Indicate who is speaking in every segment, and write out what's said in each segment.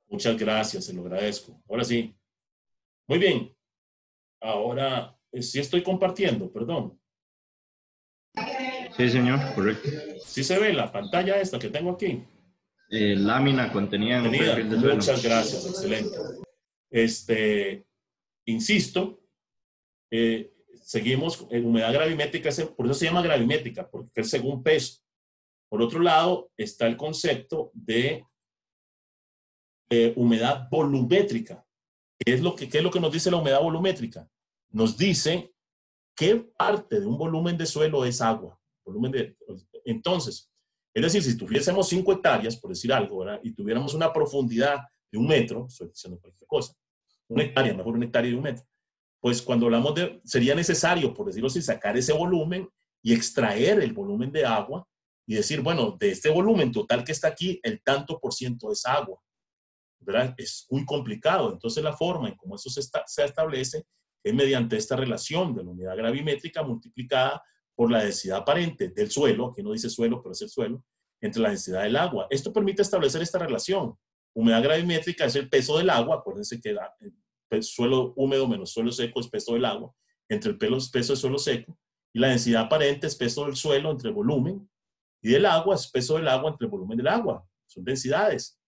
Speaker 1: Muchas gracias, se lo agradezco. Ahora sí. Muy bien. Ahora sí estoy compartiendo, perdón.
Speaker 2: Sí, señor, correcto.
Speaker 1: Sí se ve la pantalla esta que tengo aquí.
Speaker 2: Lámina contenida en un
Speaker 1: Tenida.
Speaker 2: perfil de suelo.
Speaker 1: Muchas gracias, excelente. Insisto, seguimos en humedad gravimétrica, por eso se llama gravimétrica, porque es según peso. Por otro lado, está el concepto de humedad volumétrica. ¿Qué es lo que nos dice la humedad volumétrica? Nos dice qué parte de un volumen de suelo es agua. Entonces, es decir, si tuviésemos 5 hectáreas, por decir algo, ¿verdad? Y tuviéramos una profundidad de 1 metro, estoy diciendo cualquier cosa, 1 hectárea, mejor 1 hectárea y 1 metro, pues cuando hablamos sería necesario, por decirlo así, sacar ese volumen y extraer el volumen de agua y decir, bueno, de este volumen total que está aquí, el tanto por ciento es agua, ¿verdad? Es muy complicado. Entonces la forma en cómo eso se establece es mediante esta relación de la humedad gravimétrica multiplicada por la densidad aparente del suelo, aquí no dice suelo, pero es el suelo, entre la densidad del agua. Esto permite establecer esta relación. Humedad gravimétrica es el peso del agua, acuérdense que suelo húmedo menos suelo seco es peso del agua, entre el peso del suelo seco, y la densidad aparente es peso del suelo entre el volumen, y del agua es peso del agua entre el volumen del agua. Son densidades.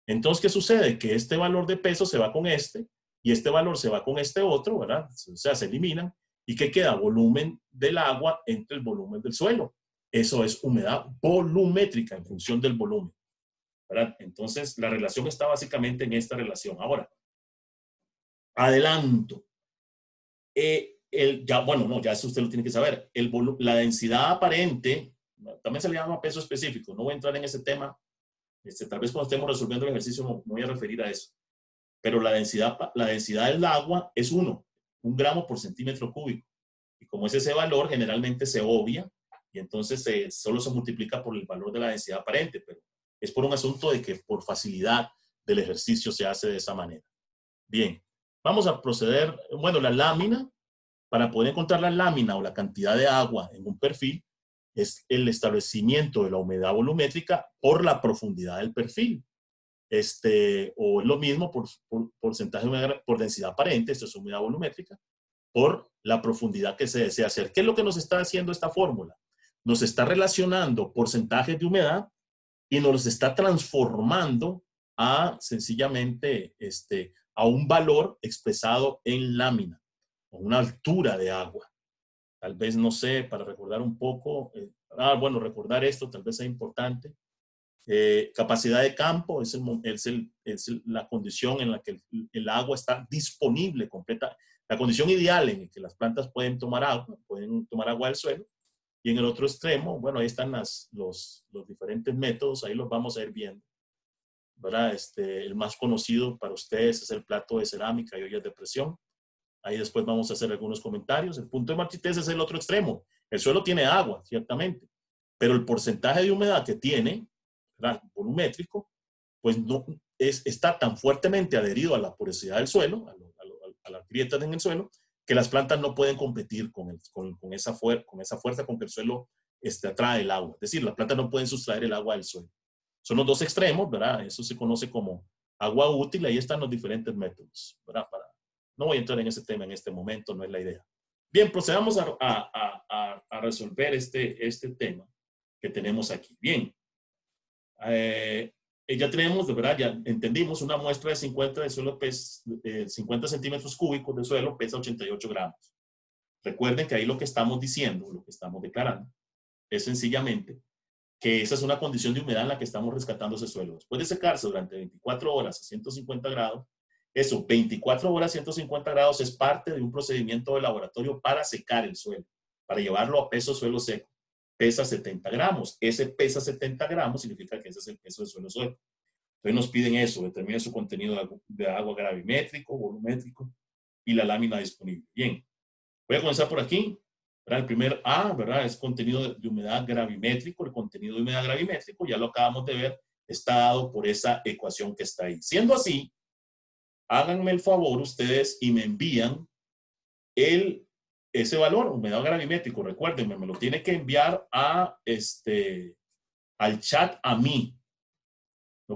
Speaker 1: Entonces, ¿qué sucede? Que este valor de peso se va con este, y este valor se va con este otro, ¿verdad? O sea, se eliminan. ¿Y qué queda? Volumen del agua entre el volumen del suelo. Eso es humedad volumétrica en función del volumen, ¿verdad? Entonces, la relación está básicamente en esta relación. Ahora, adelanto. Ya eso usted lo tiene que saber. La densidad aparente, también se le llama peso específico. No voy a entrar en ese tema. Tal vez cuando estemos resolviendo el ejercicio me voy a referir a eso. Pero la densidad del agua es 1 gramo por centímetro cúbico. Y como es ese valor, generalmente se obvia y entonces solo se multiplica por el valor de la densidad aparente. Pero es por un asunto de que por facilidad del ejercicio se hace de esa manera. Bien, vamos a proceder. Bueno, la lámina, para poder encontrar la lámina o la cantidad de agua en un perfil, es el establecimiento de la humedad volumétrica por la profundidad del perfil. O es lo mismo por porcentaje de humedad, por densidad aparente, esto es humedad volumétrica, por la profundidad que se desea hacer. ¿Qué es lo que nos está haciendo esta fórmula? Nos está relacionando porcentajes de humedad y nos está transformando a sencillamente a un valor expresado en lámina, o una altura de agua. Tal vez, no sé, para recordar un poco, bueno, recordar esto tal vez sea importante. Capacidad de campo es la condición en la que el agua está disponible completa, la condición ideal en que las plantas pueden tomar agua del suelo. Y en el otro extremo, bueno, ahí están los diferentes métodos, ahí los vamos a ir viendo, ¿verdad? El más conocido para ustedes es el plato de cerámica y ollas de presión. Ahí después vamos a hacer algunos comentarios. El punto de Martínez es el otro extremo. El suelo tiene agua, ciertamente, pero el porcentaje de humedad que tiene, ¿verdad?, volumétrico, pues no está tan fuertemente adherido a la porosidad del suelo, a las grietas en el suelo, que las plantas no pueden competir con esa fuerza con que el suelo atrae el agua. Es decir, las plantas no pueden sustraer el agua del suelo. Son los dos extremos, ¿verdad? Eso se conoce como agua útil. Ahí están los diferentes métodos, ¿verdad? No voy a entrar en ese tema en este momento, no es la idea. Bien, procedamos a resolver este tema que tenemos aquí. Bien, ya tenemos, de verdad, ya entendimos, una muestra de 50 de suelo, 50 centímetros cúbicos de suelo pesa 88 gramos. Recuerden que ahí lo que estamos diciendo, lo que estamos declarando, es sencillamente que esa es una condición de humedad en la que estamos rescatando ese suelo. Después de secarse durante 24 horas a 150 grados, eso, 24 horas a 150 grados es parte de un procedimiento de laboratorio para secar el suelo, para llevarlo a peso suelo seco. Pesa 70 gramos. Ese pesa 70 gramos significa que ese es el peso del suelo seco. Entonces nos piden eso, determine su contenido de agua gravimétrico, volumétrico y la lámina disponible. Bien, voy a comenzar por aquí. ¿Verdad? El primer A, ¿verdad?, es contenido de humedad gravimétrico. El contenido de humedad gravimétrico, ya lo acabamos de ver, está dado por esa ecuación que está ahí. Siendo así, háganme el favor ustedes y me envían ese valor, humedad gravimétrico. Recuérdenme, me lo tiene que enviar al chat a mí.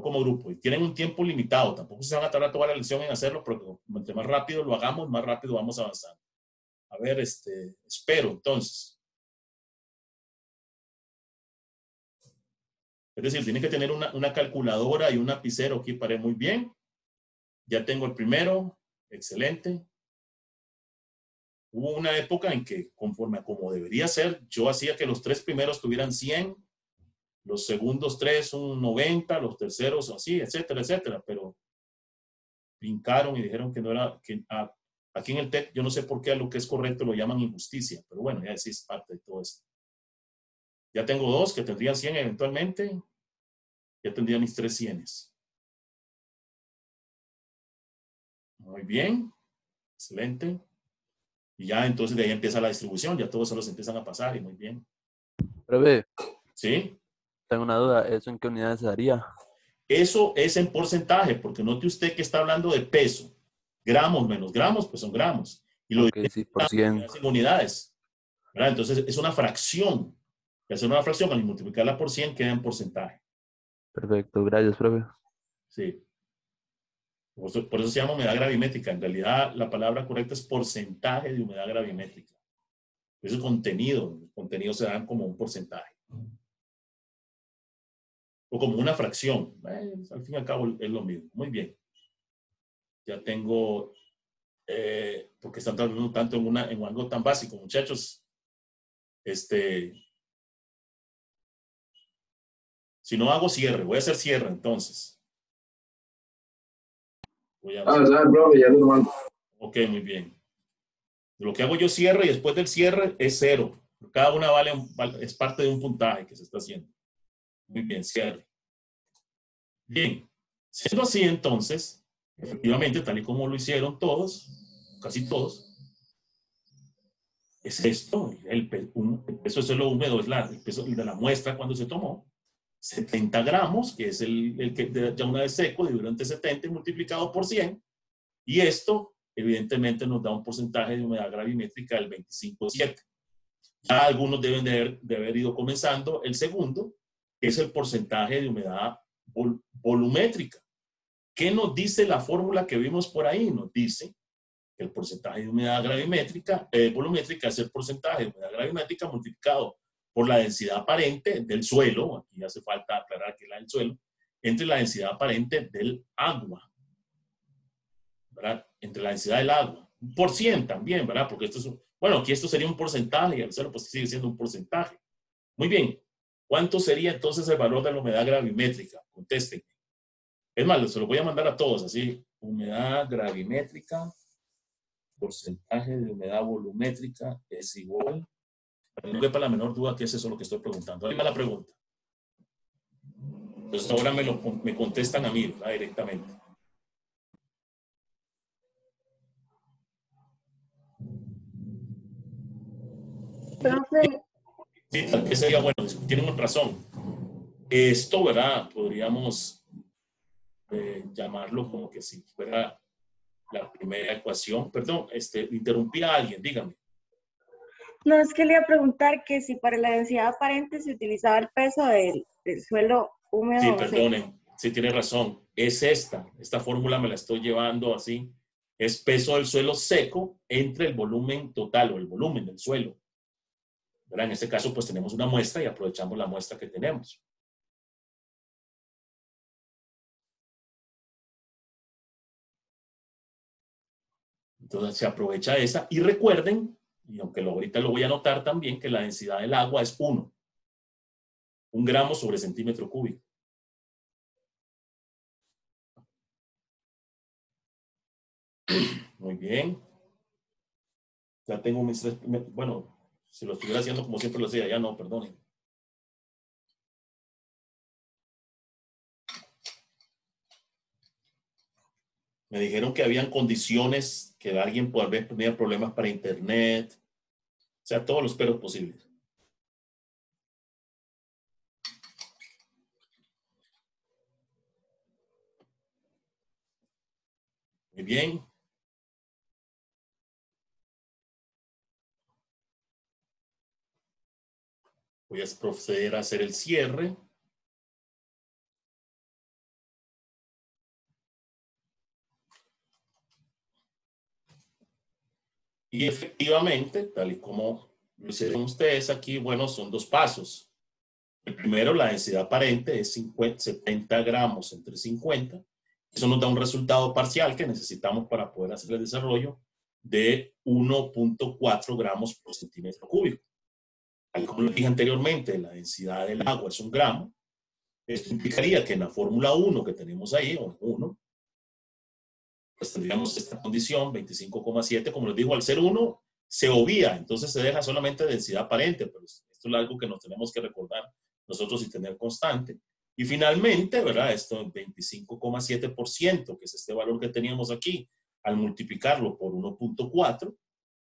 Speaker 1: como grupo. Y tienen un tiempo limitado. Tampoco se van a tardar toda la lección en hacerlo, porque entre más rápido lo hagamos, más rápido vamos avanzando. A ver, espero entonces. Es decir, tienen que tener una calculadora y un lapicero aquí para muy bien. Ya tengo el primero. Excelente. Hubo una época en que, conforme a como debería ser, yo hacía que los 3 primeros tuvieran 100, los segundos 3 un 90, los terceros así, etcétera, etcétera. Pero brincaron y dijeron que no era, que aquí en el TEC yo no sé por qué a lo que es correcto lo llaman injusticia, pero bueno, ya sí es parte de todo esto. Ya tengo 2 que tendrían 100 eventualmente, ya tendría mis 3 100s. Muy bien, excelente. Y ya entonces de ahí empieza la distribución, ya todos se los empiezan a pasar y muy bien.
Speaker 3: Profe,
Speaker 1: ¿Sí?
Speaker 3: tengo una duda, ¿eso en qué unidades se daría?
Speaker 1: Eso es en porcentaje, porque note usted que está hablando de peso. Gramos menos gramos, pues son gramos. Y lo
Speaker 3: Ok, sí, por 100.
Speaker 1: en unidades. ¿Verdad? Entonces es una fracción. Y hacer una fracción al multiplicarla por 100 queda en porcentaje.
Speaker 3: Perfecto, gracias, profe.
Speaker 1: Sí. Por eso se llama humedad gravimétrica. En realidad la palabra correcta es porcentaje de humedad gravimétrica. Eso es contenido. Los contenidos se dan como un porcentaje. O como una fracción. Al fin y al cabo es lo mismo. Muy bien. Ya tengo, porque están trabajando tanto en algo tan básico, muchachos. Si no hago cierre, voy a hacer cierre entonces.
Speaker 4: Profe, ya lo mando.
Speaker 1: Ok, muy bien. Lo que hago yo cierre y después del cierre es 0. Cada una es parte de un puntaje que se está haciendo. Muy bien, cierre. Bien, siendo así entonces, efectivamente, tal y como lo hicieron todos, casi todos, es esto, el peso de suelo húmedo es el peso de la muestra cuando se tomó, 70 gramos, que es el que ya una vez seco, dividido entre 70 y multiplicado por 100, y esto evidentemente nos da un porcentaje de humedad gravimétrica del 25,7. Ya algunos deben de haber ido comenzando el segundo, que es el porcentaje de humedad volumétrica. ¿Qué nos dice la fórmula que vimos por ahí? Nos dice que el porcentaje de humedad gravimétrica, volumétrica es el porcentaje de humedad gravimétrica multiplicado por la densidad aparente del suelo, aquí hace falta aclarar que es la del suelo, entre la densidad aparente del agua, ¿verdad? Entre la densidad del agua. Por 100 también, ¿verdad? Porque esto es, bueno, aquí esto sería un porcentaje y el suelo pues sigue siendo un porcentaje. Muy bien. ¿Cuánto sería entonces el valor de la humedad gravimétrica? Contesten. Es más, se lo voy a mandar a todos, así. Humedad gravimétrica, porcentaje de humedad volumétrica es igual. No quepa la menor duda que es eso lo que estoy preguntando. Ahí va la pregunta. Entonces ahora me contestan a mí, ¿verdad? Directamente.
Speaker 5: Profe,
Speaker 1: Sí, tal vez sería bueno, tienen razón. Esto, ¿verdad? Podríamos llamarlo como que si fuera la primera ecuación. Perdón, interrumpí a alguien, dígame.
Speaker 5: no es que le iba a preguntar que si para la densidad aparente se utilizaba el peso del suelo húmedo
Speaker 1: Sí,
Speaker 5: o seco.
Speaker 1: perdonen, sí tiene razón. Es esta fórmula me la estoy llevando así. Es peso del suelo seco entre el volumen total o el volumen del suelo. ¿Verdad? En este caso, pues tenemos una muestra y aprovechamos la muestra que tenemos. Entonces se aprovecha esa y recuerden, y aunque ahorita lo voy a anotar también, que la densidad del agua es 1 gramo sobre centímetro cúbico. Muy bien. Ya tengo mis 3, bueno, si lo estuviera haciendo como siempre lo hacía, ya no, perdonen. Me dijeron que habían condiciones, que alguien por vez tenía problemas para internet, o sea, todos los peros posibles. Muy bien. Voy a proceder a hacer el cierre. Y efectivamente, tal y como lo hicieron ustedes aquí, bueno, son dos pasos. El primero, la densidad aparente es 70 gramos entre 50. Eso nos da un resultado parcial que necesitamos para poder hacer el desarrollo de 1.4 gramos por centímetro cúbico. Tal como lo dije anteriormente, la densidad del agua es 1 gramo. Esto implicaría que en la fórmula 1 que tenemos ahí, o 1, pues tendríamos esta condición, 25,7. Como les digo, al ser 1, se obvia, entonces se deja solamente densidad aparente, pero esto es algo que nos tenemos que recordar nosotros y tener constante. Y finalmente, ¿verdad? Esto 25,7%, que es este valor que teníamos aquí, al multiplicarlo por 1.4,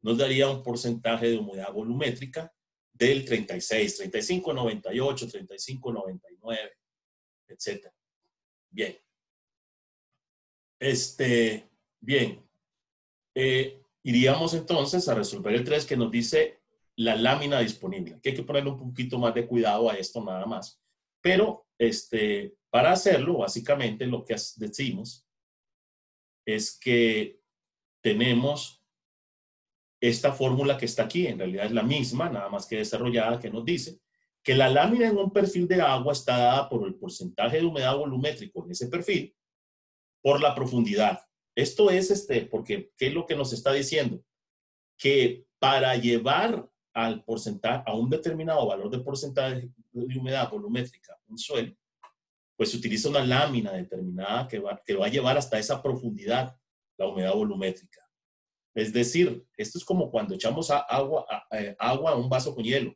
Speaker 1: nos daría un porcentaje de humedad volumétrica del 36, 35,98, 35,99, etc. Bien. Bien. Iríamos entonces a resolver el 3 que nos dice la lámina disponible. Que hay que ponerle un poquito más de cuidado a esto nada más. Pero para hacerlo, básicamente lo que decimos es que tenemos esta fórmula que está aquí, en realidad es la misma, nada más que desarrollada, que nos dice que la lámina en un perfil de agua está dada por el porcentaje de humedad volumétrico en ese perfil por la profundidad. Esto es porque, ¿qué es lo que nos está diciendo? Que para llevar al porcentaje, a un determinado valor de porcentaje de humedad volumétrica un suelo, pues se utiliza una lámina determinada que va a llevar hasta esa profundidad la humedad volumétrica. Es decir, esto es como cuando echamos agua a un vaso con hielo.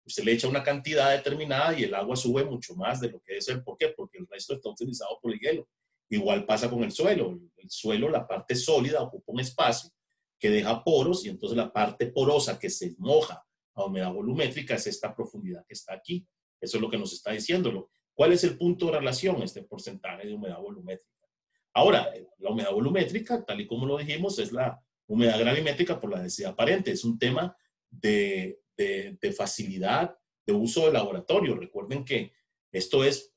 Speaker 1: Usted le echa una cantidad determinada y el agua sube mucho más de lo que debe ser. ¿Por qué? Porque el resto está utilizado por el hielo. Igual pasa con el suelo. El suelo, la parte sólida, ocupa un espacio que deja poros y entonces la parte porosa que se moja a humedad volumétrica es esta profundidad que está aquí. Eso es lo que nos está diciéndolo. ¿Cuál es el punto de relación? Este porcentaje de humedad volumétrica. Ahora, la humedad volumétrica, tal y como lo dijimos, es la humedad gravimétrica por la densidad aparente. Es un tema de facilidad de uso de laboratorio. Recuerden que esto es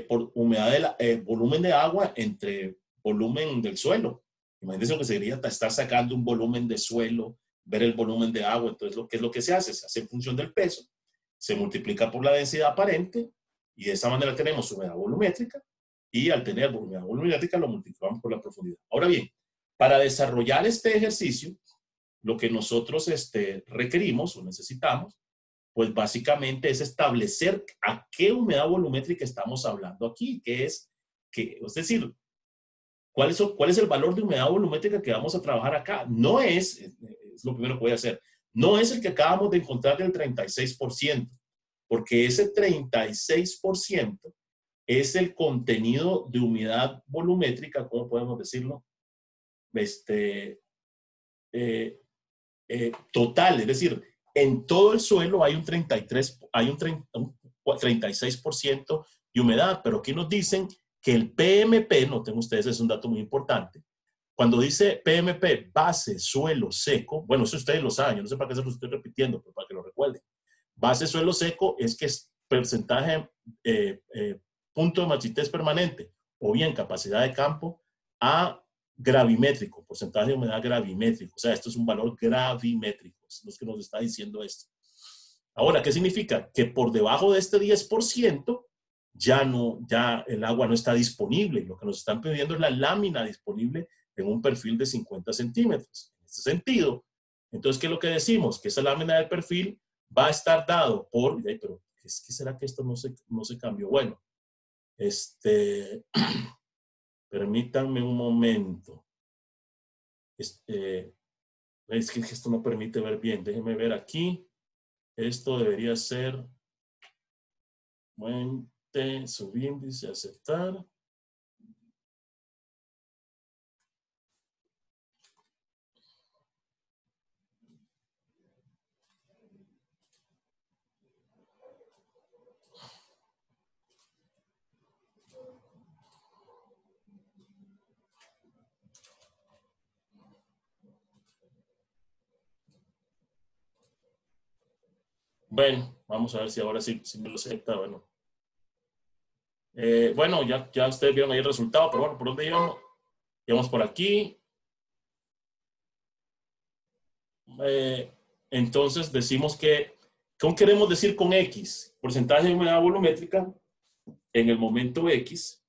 Speaker 1: por humedad volumen de agua entre volumen del suelo. Imagínense lo que sería estar sacando un volumen de suelo, ver el volumen de agua. Entonces, ¿qué es lo que se hace? Se hace en función del peso, se multiplica por la densidad aparente y de esa manera tenemos humedad volumétrica y al tener humedad volumétrica lo multiplicamos por la profundidad. Ahora bien, para desarrollar este ejercicio, lo que nosotros requerimos o necesitamos, pues básicamente es establecer a qué humedad volumétrica estamos hablando aquí, es decir, ¿cuál es el valor de humedad volumétrica que vamos a trabajar acá? No es lo primero que voy a hacer, no es el que acabamos de encontrar del 36%, porque ese 36% es el contenido de humedad volumétrica, ¿cómo podemos decirlo? Total, es decir, en todo el suelo hay un 36% de humedad, pero aquí nos dicen que el PMP, noten ustedes, es un dato muy importante. Cuando dice PMP, base, suelo, seco, bueno, eso ustedes lo saben, yo no sé para qué se lo estoy repitiendo, pero para que lo recuerden. Base, suelo, seco es que es porcentaje, punto de marchitez permanente, o bien capacidad de campo, a gravimétrico, porcentaje de humedad gravimétrico. O sea, esto es un valor gravimétrico, es lo que nos está diciendo esto. Ahora, ¿qué significa? Que por debajo de este 10%, ya el agua no está disponible. Lo que nos están pidiendo es la lámina disponible en un perfil de 50 centímetros. En este sentido, entonces, ¿qué es lo que decimos? Que esa lámina del perfil va a estar dado por, pero ¿qué será que esto no se cambió? Bueno, permítanme un momento. Es que esto no permite ver bien. Déjenme ver aquí. Esto debería ser subíndice, aceptar. Bueno, vamos a ver si ahora sí me lo acepta. Bueno, bueno, ya ustedes vieron ahí el resultado, pero bueno, ¿por dónde íbamos? Íbamos por aquí. entonces decimos que, ¿cómo queremos decir con X? Porcentaje de humedad volumétrica en el momento X,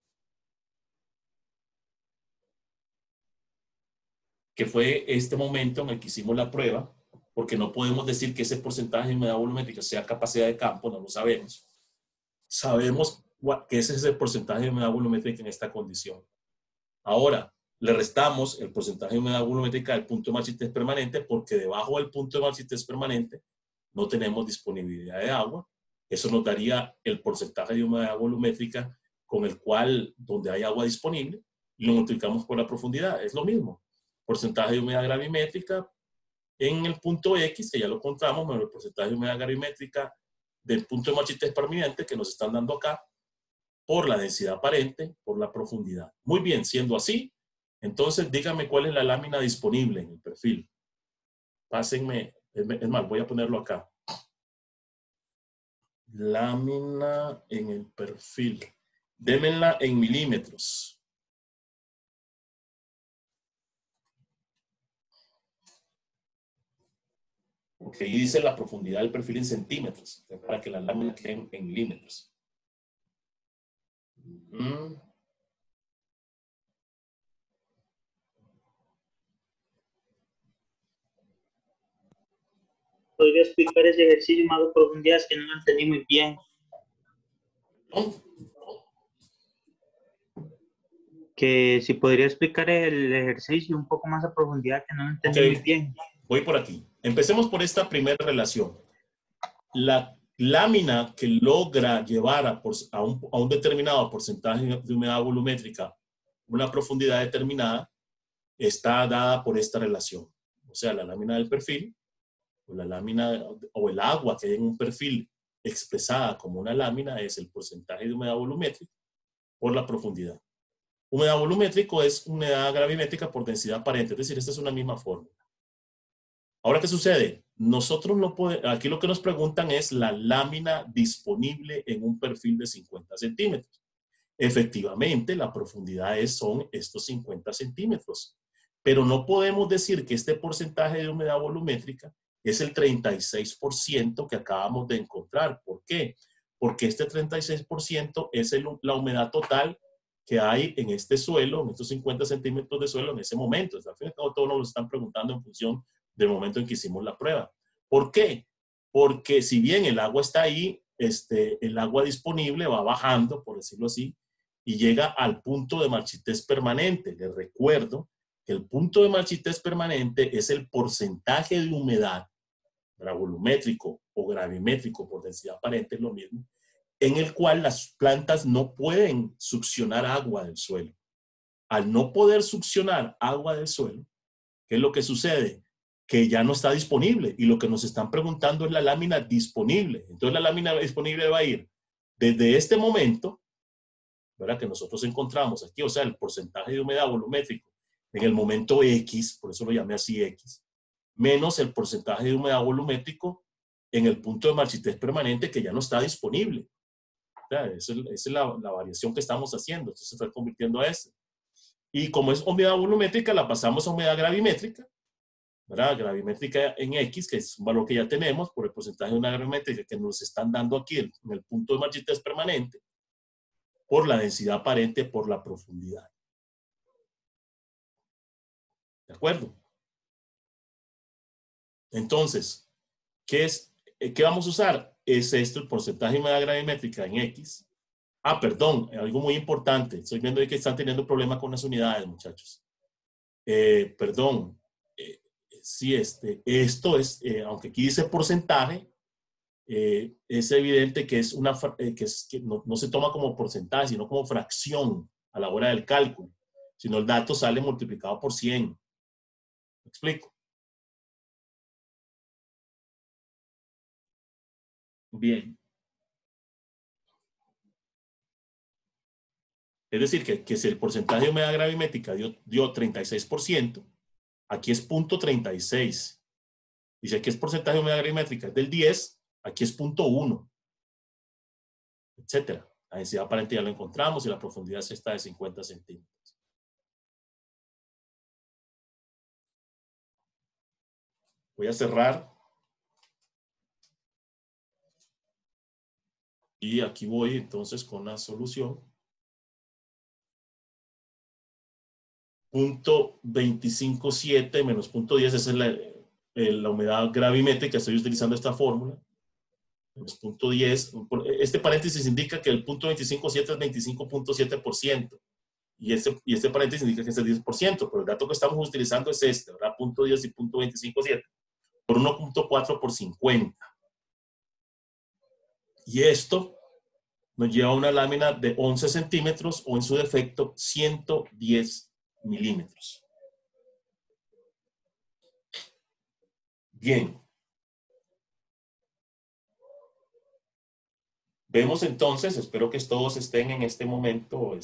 Speaker 1: que fue este momento en el que hicimos la prueba, porque no podemos decir que ese porcentaje de humedad volumétrica sea capacidad de campo, no lo sabemos. Sabemos que ese es el porcentaje de humedad volumétrica en esta condición. Ahora, le restamos el porcentaje de humedad volumétrica del punto de marchitez permanente, porque debajo del punto de marchitez permanente no tenemos disponibilidad de agua. Eso nos daría el porcentaje de humedad volumétrica con el cual, donde hay agua disponible, y lo multiplicamos por la profundidad. Es lo mismo. Porcentaje de humedad gravimétrica en el punto X, que ya lo encontramos, menos el porcentaje de humedad gravimétrica del punto de marchitez permanente que nos están dando acá, por la densidad aparente, por la profundidad. Muy bien, siendo así, entonces díganme cuál es la lámina disponible en el perfil. Pásenme, es más, voy a ponerlo acá. Lámina en el perfil. Démenla en milímetros. Porque ahí dice la profundidad del perfil en centímetros, para que la lámina quede en milímetros.
Speaker 6: ¿Podría explicar ese ejercicio más a profundidad? Es que no lo entendí muy bien.
Speaker 1: ¿No?
Speaker 6: Que si podría explicar el ejercicio un poco más a profundidad, que no lo entendí muy bien.
Speaker 1: Voy por aquí. Empecemos por esta primera relación. La lámina que logra llevar a un determinado porcentaje de humedad volumétrica una profundidad determinada está dada por esta relación. O sea, la lámina del perfil, o la lámina, o el agua que hay en un perfil expresada como una lámina es el porcentaje de humedad volumétrica por la profundidad. Humedad volumétrico es humedad gravimétrica por densidad aparente, es decir, esta es una misma fórmula. Ahora, ¿qué sucede? Nosotros no podemos, aquí lo que nos preguntan es la lámina disponible en un perfil de 50 centímetros. Efectivamente, la profundidad son estos 50 centímetros, pero no podemos decir que este porcentaje de humedad volumétrica es el 36% que acabamos de encontrar. ¿Por qué? Porque este 36% es la humedad total que hay en este suelo, en estos 50 centímetros de suelo en ese momento. Al fin y al cabo, todos nos lo están preguntando en función del momento en que hicimos la prueba. ¿Por qué? Porque si bien el agua está ahí, el agua disponible va bajando, por decirlo así, y llega al punto de marchitez permanente. Les recuerdo que el punto de marchitez permanente es el porcentaje de humedad, volumétrico o gravimétrico por densidad aparente, es lo mismo, en el cual las plantas no pueden succionar agua del suelo. Al no poder succionar agua del suelo, ¿qué es lo que sucede? Que ya no está disponible, y lo que nos están preguntando es la lámina disponible. Entonces la lámina disponible va a ir desde este momento, ¿verdad?, que nosotros encontramos aquí, o sea, el porcentaje de humedad volumétrico en el momento X, por eso lo llamé así X, menos el porcentaje de humedad volumétrico en el punto de marchitez permanente que ya no está disponible. O sea, esa es la variación que estamos haciendo. Entonces se está convirtiendo a este. Y como es humedad volumétrica, la pasamos a humedad gravimétrica, ¿verdad? Gravimétrica en X, que es un valor que ya tenemos por el porcentaje de una gravimétrica que nos están dando aquí en el punto de marchitez permanente, por la densidad aparente, por la profundidad. ¿De acuerdo? Entonces, ¿qué vamos a usar? Es esto, el porcentaje de humedad gravimétrica en X. Ah, perdón, algo muy importante. Estoy viendo que están teniendo problemas con las unidades, muchachos. Perdón. Sí, esto es, aunque aquí dice porcentaje, es evidente que, que no se toma como porcentaje, sino como fracción a la hora del cálculo. Sino el dato sale multiplicado por 100. ¿Me explico? Bien. Es decir, que si el porcentaje de humedad gravimétrica dio 36%, aquí es 0.36. Y si aquí es porcentaje de humedad gravimétrica es del 10, aquí es 0.1, etcétera. La densidad aparente ya lo encontramos y la profundidad es esta de 50 centímetros. Voy a cerrar. Y aquí voy entonces con la solución. Punto 25.7 menos punto 10, esa es la humedad gravimétrica. Estoy utilizando esta fórmula. Menos punto 10. Este paréntesis indica que el punto 25.7 es 25.7%. Y este paréntesis indica que es el 10%. Pero el dato que estamos utilizando es este, ¿verdad? Punto 10 y punto 25.7. Por 1.4 por 50. Y esto nos lleva a una lámina de 11 centímetros o en su defecto 110 milímetros. Bien. Vemos entonces, espero que todos estén en este momento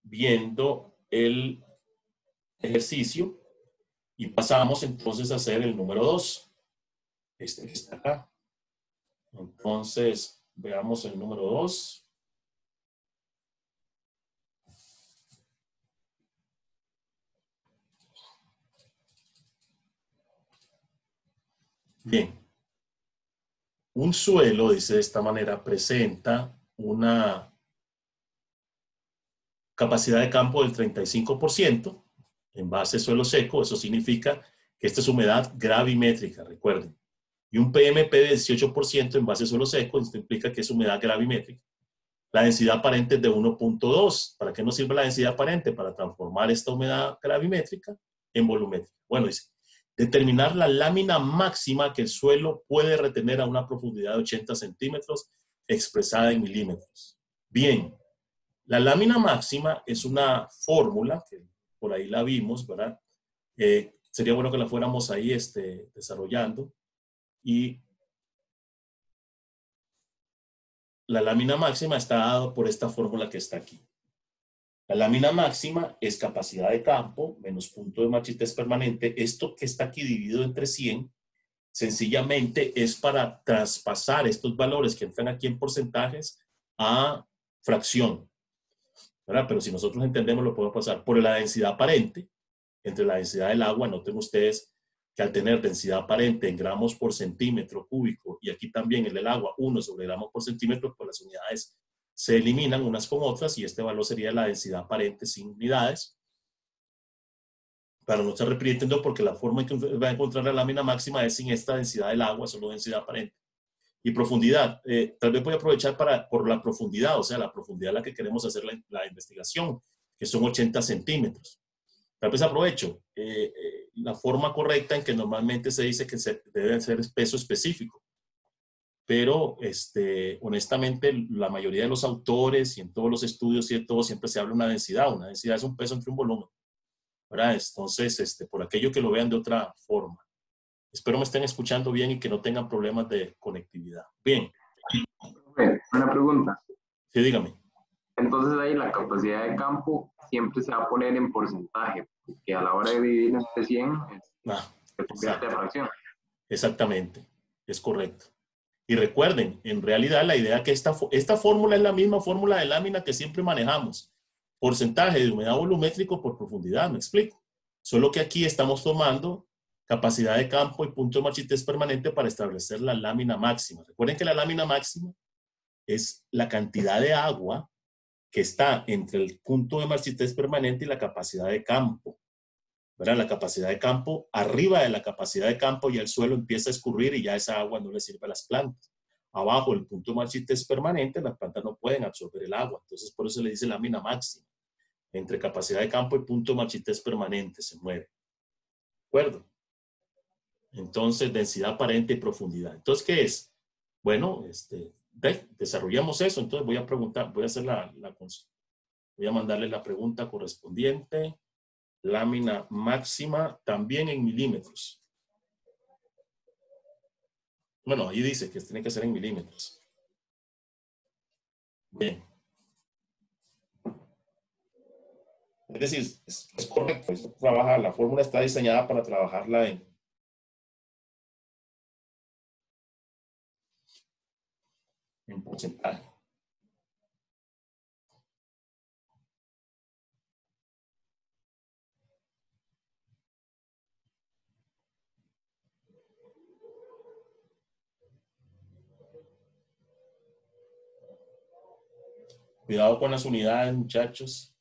Speaker 1: viendo el ejercicio y pasamos entonces a hacer el número 2. Este que está acá. Entonces, veamos el número 2. Bien. Un suelo, dice de esta manera, presenta una capacidad de campo del 35% en base suelo seco. Eso significa que esta es humedad gravimétrica, recuerden. Y un PMP de 18% en base suelo seco, esto implica que es humedad gravimétrica. La densidad aparente es de 1.2. ¿Para qué nos sirve la densidad aparente? Para transformar esta humedad gravimétrica en volumétrica. Bueno, dice, determinar la lámina máxima que el suelo puede retener a una profundidad de 80 centímetros expresada en milímetros. Bien, la lámina máxima es una fórmula, que por ahí la vimos, ¿verdad? Sería bueno que la fuéramos ahí desarrollando. Y la lámina máxima está dada por esta fórmula que está aquí. La lámina máxima es capacidad de campo menos punto de marchitez permanente. Esto que está aquí dividido entre 100, sencillamente es para traspasar estos valores que entran aquí en porcentajes a fracción, ¿verdad? Pero si nosotros entendemos, lo podemos pasar por la densidad aparente, entre la densidad del agua. Noten ustedes que al tener densidad aparente en gramos por centímetro cúbico, y aquí también el del agua, 1 sobre gramos por centímetro, pues las unidades se eliminan unas con otras, y este valor sería la densidad aparente sin unidades. Para no estar repitiendo, porque la forma en que va a encontrar la lámina máxima es sin esta densidad del agua, solo densidad aparente. Y profundidad, tal vez voy a aprovechar por la profundidad, o sea, la profundidad a la que queremos hacer la investigación, que son 80 centímetros. Tal vez aprovecho la forma correcta en que normalmente se dice que se debe hacer peso específico. Pero honestamente la mayoría de los autores y en todos los estudios y de todo siempre se habla de una densidad. Una densidad es un peso entre un volumen, ¿verdad? Entonces, por aquello que lo vean de otra forma. Espero me estén escuchando bien y que no tengan problemas de conectividad. Bien.
Speaker 4: Una pregunta.
Speaker 1: Sí, dígame.
Speaker 4: Entonces ahí la capacidad de campo siempre se va a poner en porcentaje, porque a la hora de dividir entre 100 se convierte en fracción.
Speaker 1: Exactamente, es correcto. Y recuerden, en realidad la idea que esta fórmula es la misma fórmula de lámina que siempre manejamos. Porcentaje de humedad volumétrico por profundidad, me explico. Solo que aquí estamos tomando capacidad de campo y punto de marchitez permanente para establecer la lámina máxima. Recuerden que la lámina máxima es la cantidad de agua que está entre el punto de marchitez permanente y la capacidad de campo. ¿Verdad? La capacidad de campo, arriba de la capacidad de campo ya el suelo empieza a escurrir y ya esa agua no le sirve a las plantas. Abajo el punto de marchitez permanente, las plantas no pueden absorber el agua. Entonces por eso se le dice lámina máxima. Entre capacidad de campo y punto de marchitez permanente se mueve. ¿De acuerdo? Entonces densidad aparente y profundidad. Entonces, ¿qué es? Bueno, desarrollamos eso. Entonces voy a preguntar, voy a hacer voy a mandarle la pregunta correspondiente. Lámina máxima también en milímetros. Bueno, ahí dice que tiene que ser en milímetros. Bien. Es decir, es correcto. La fórmula está diseñada para trabajarla en porcentaje. Cuidado con las unidades, muchachos.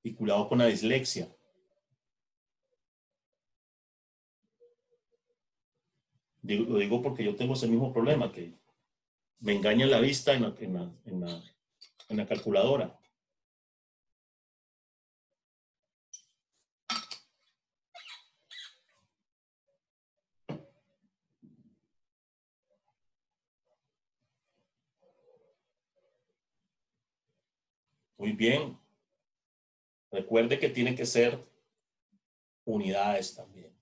Speaker 1: Y cuidado con la dislexia. Lo digo porque yo tengo ese mismo problema, que me engaña la vista en la calculadora. Muy bien. Recuerde que tiene que ser unidades también.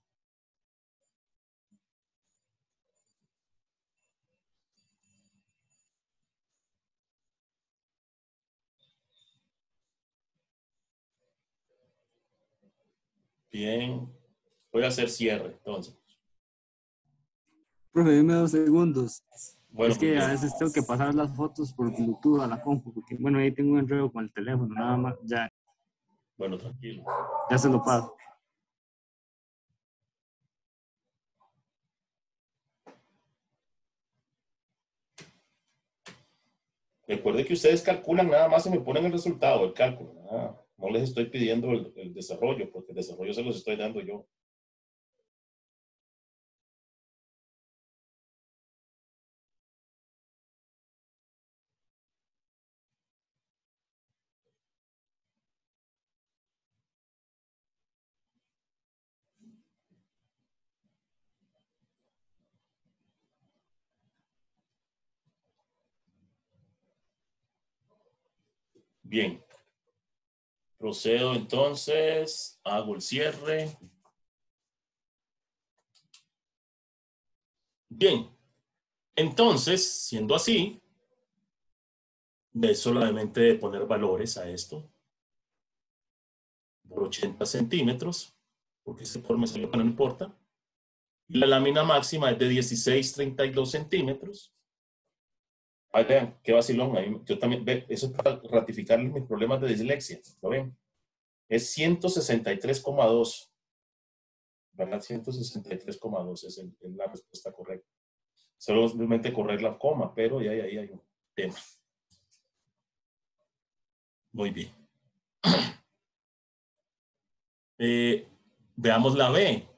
Speaker 1: Bien. Voy a hacer cierre, entonces.
Speaker 7: Profe, dime 2 segundos.
Speaker 1: Bueno,
Speaker 7: Es que a veces tengo que pasar las fotos por Bluetooth a la compu, porque bueno, ahí tengo un enredo con el teléfono, nada más, ya.
Speaker 1: Bueno, tranquilo.
Speaker 7: Ya se lo paso.
Speaker 1: Recuerde que ustedes calculan nada más y me ponen el resultado, el cálculo. No les estoy pidiendo el desarrollo, porque el desarrollo se los estoy dando yo. Bien. Procedo entonces, hago el cierre. Bien. Entonces, siendo así, de solamente poner valores a esto. Por 80 centímetros, porque ese por me salió, pero no importa. Y la lámina máxima es de 16,32 centímetros. Ahí vean, qué vacilón. Ahí, yo también, ve, eso es para ratificarles mis problemas de dislexia. ¿Lo ven? Es 163,2. ¿Verdad? 163,2 es la respuesta correcta. Solamente correr la coma, pero ahí hay un tema. Muy bien. Veamos la B.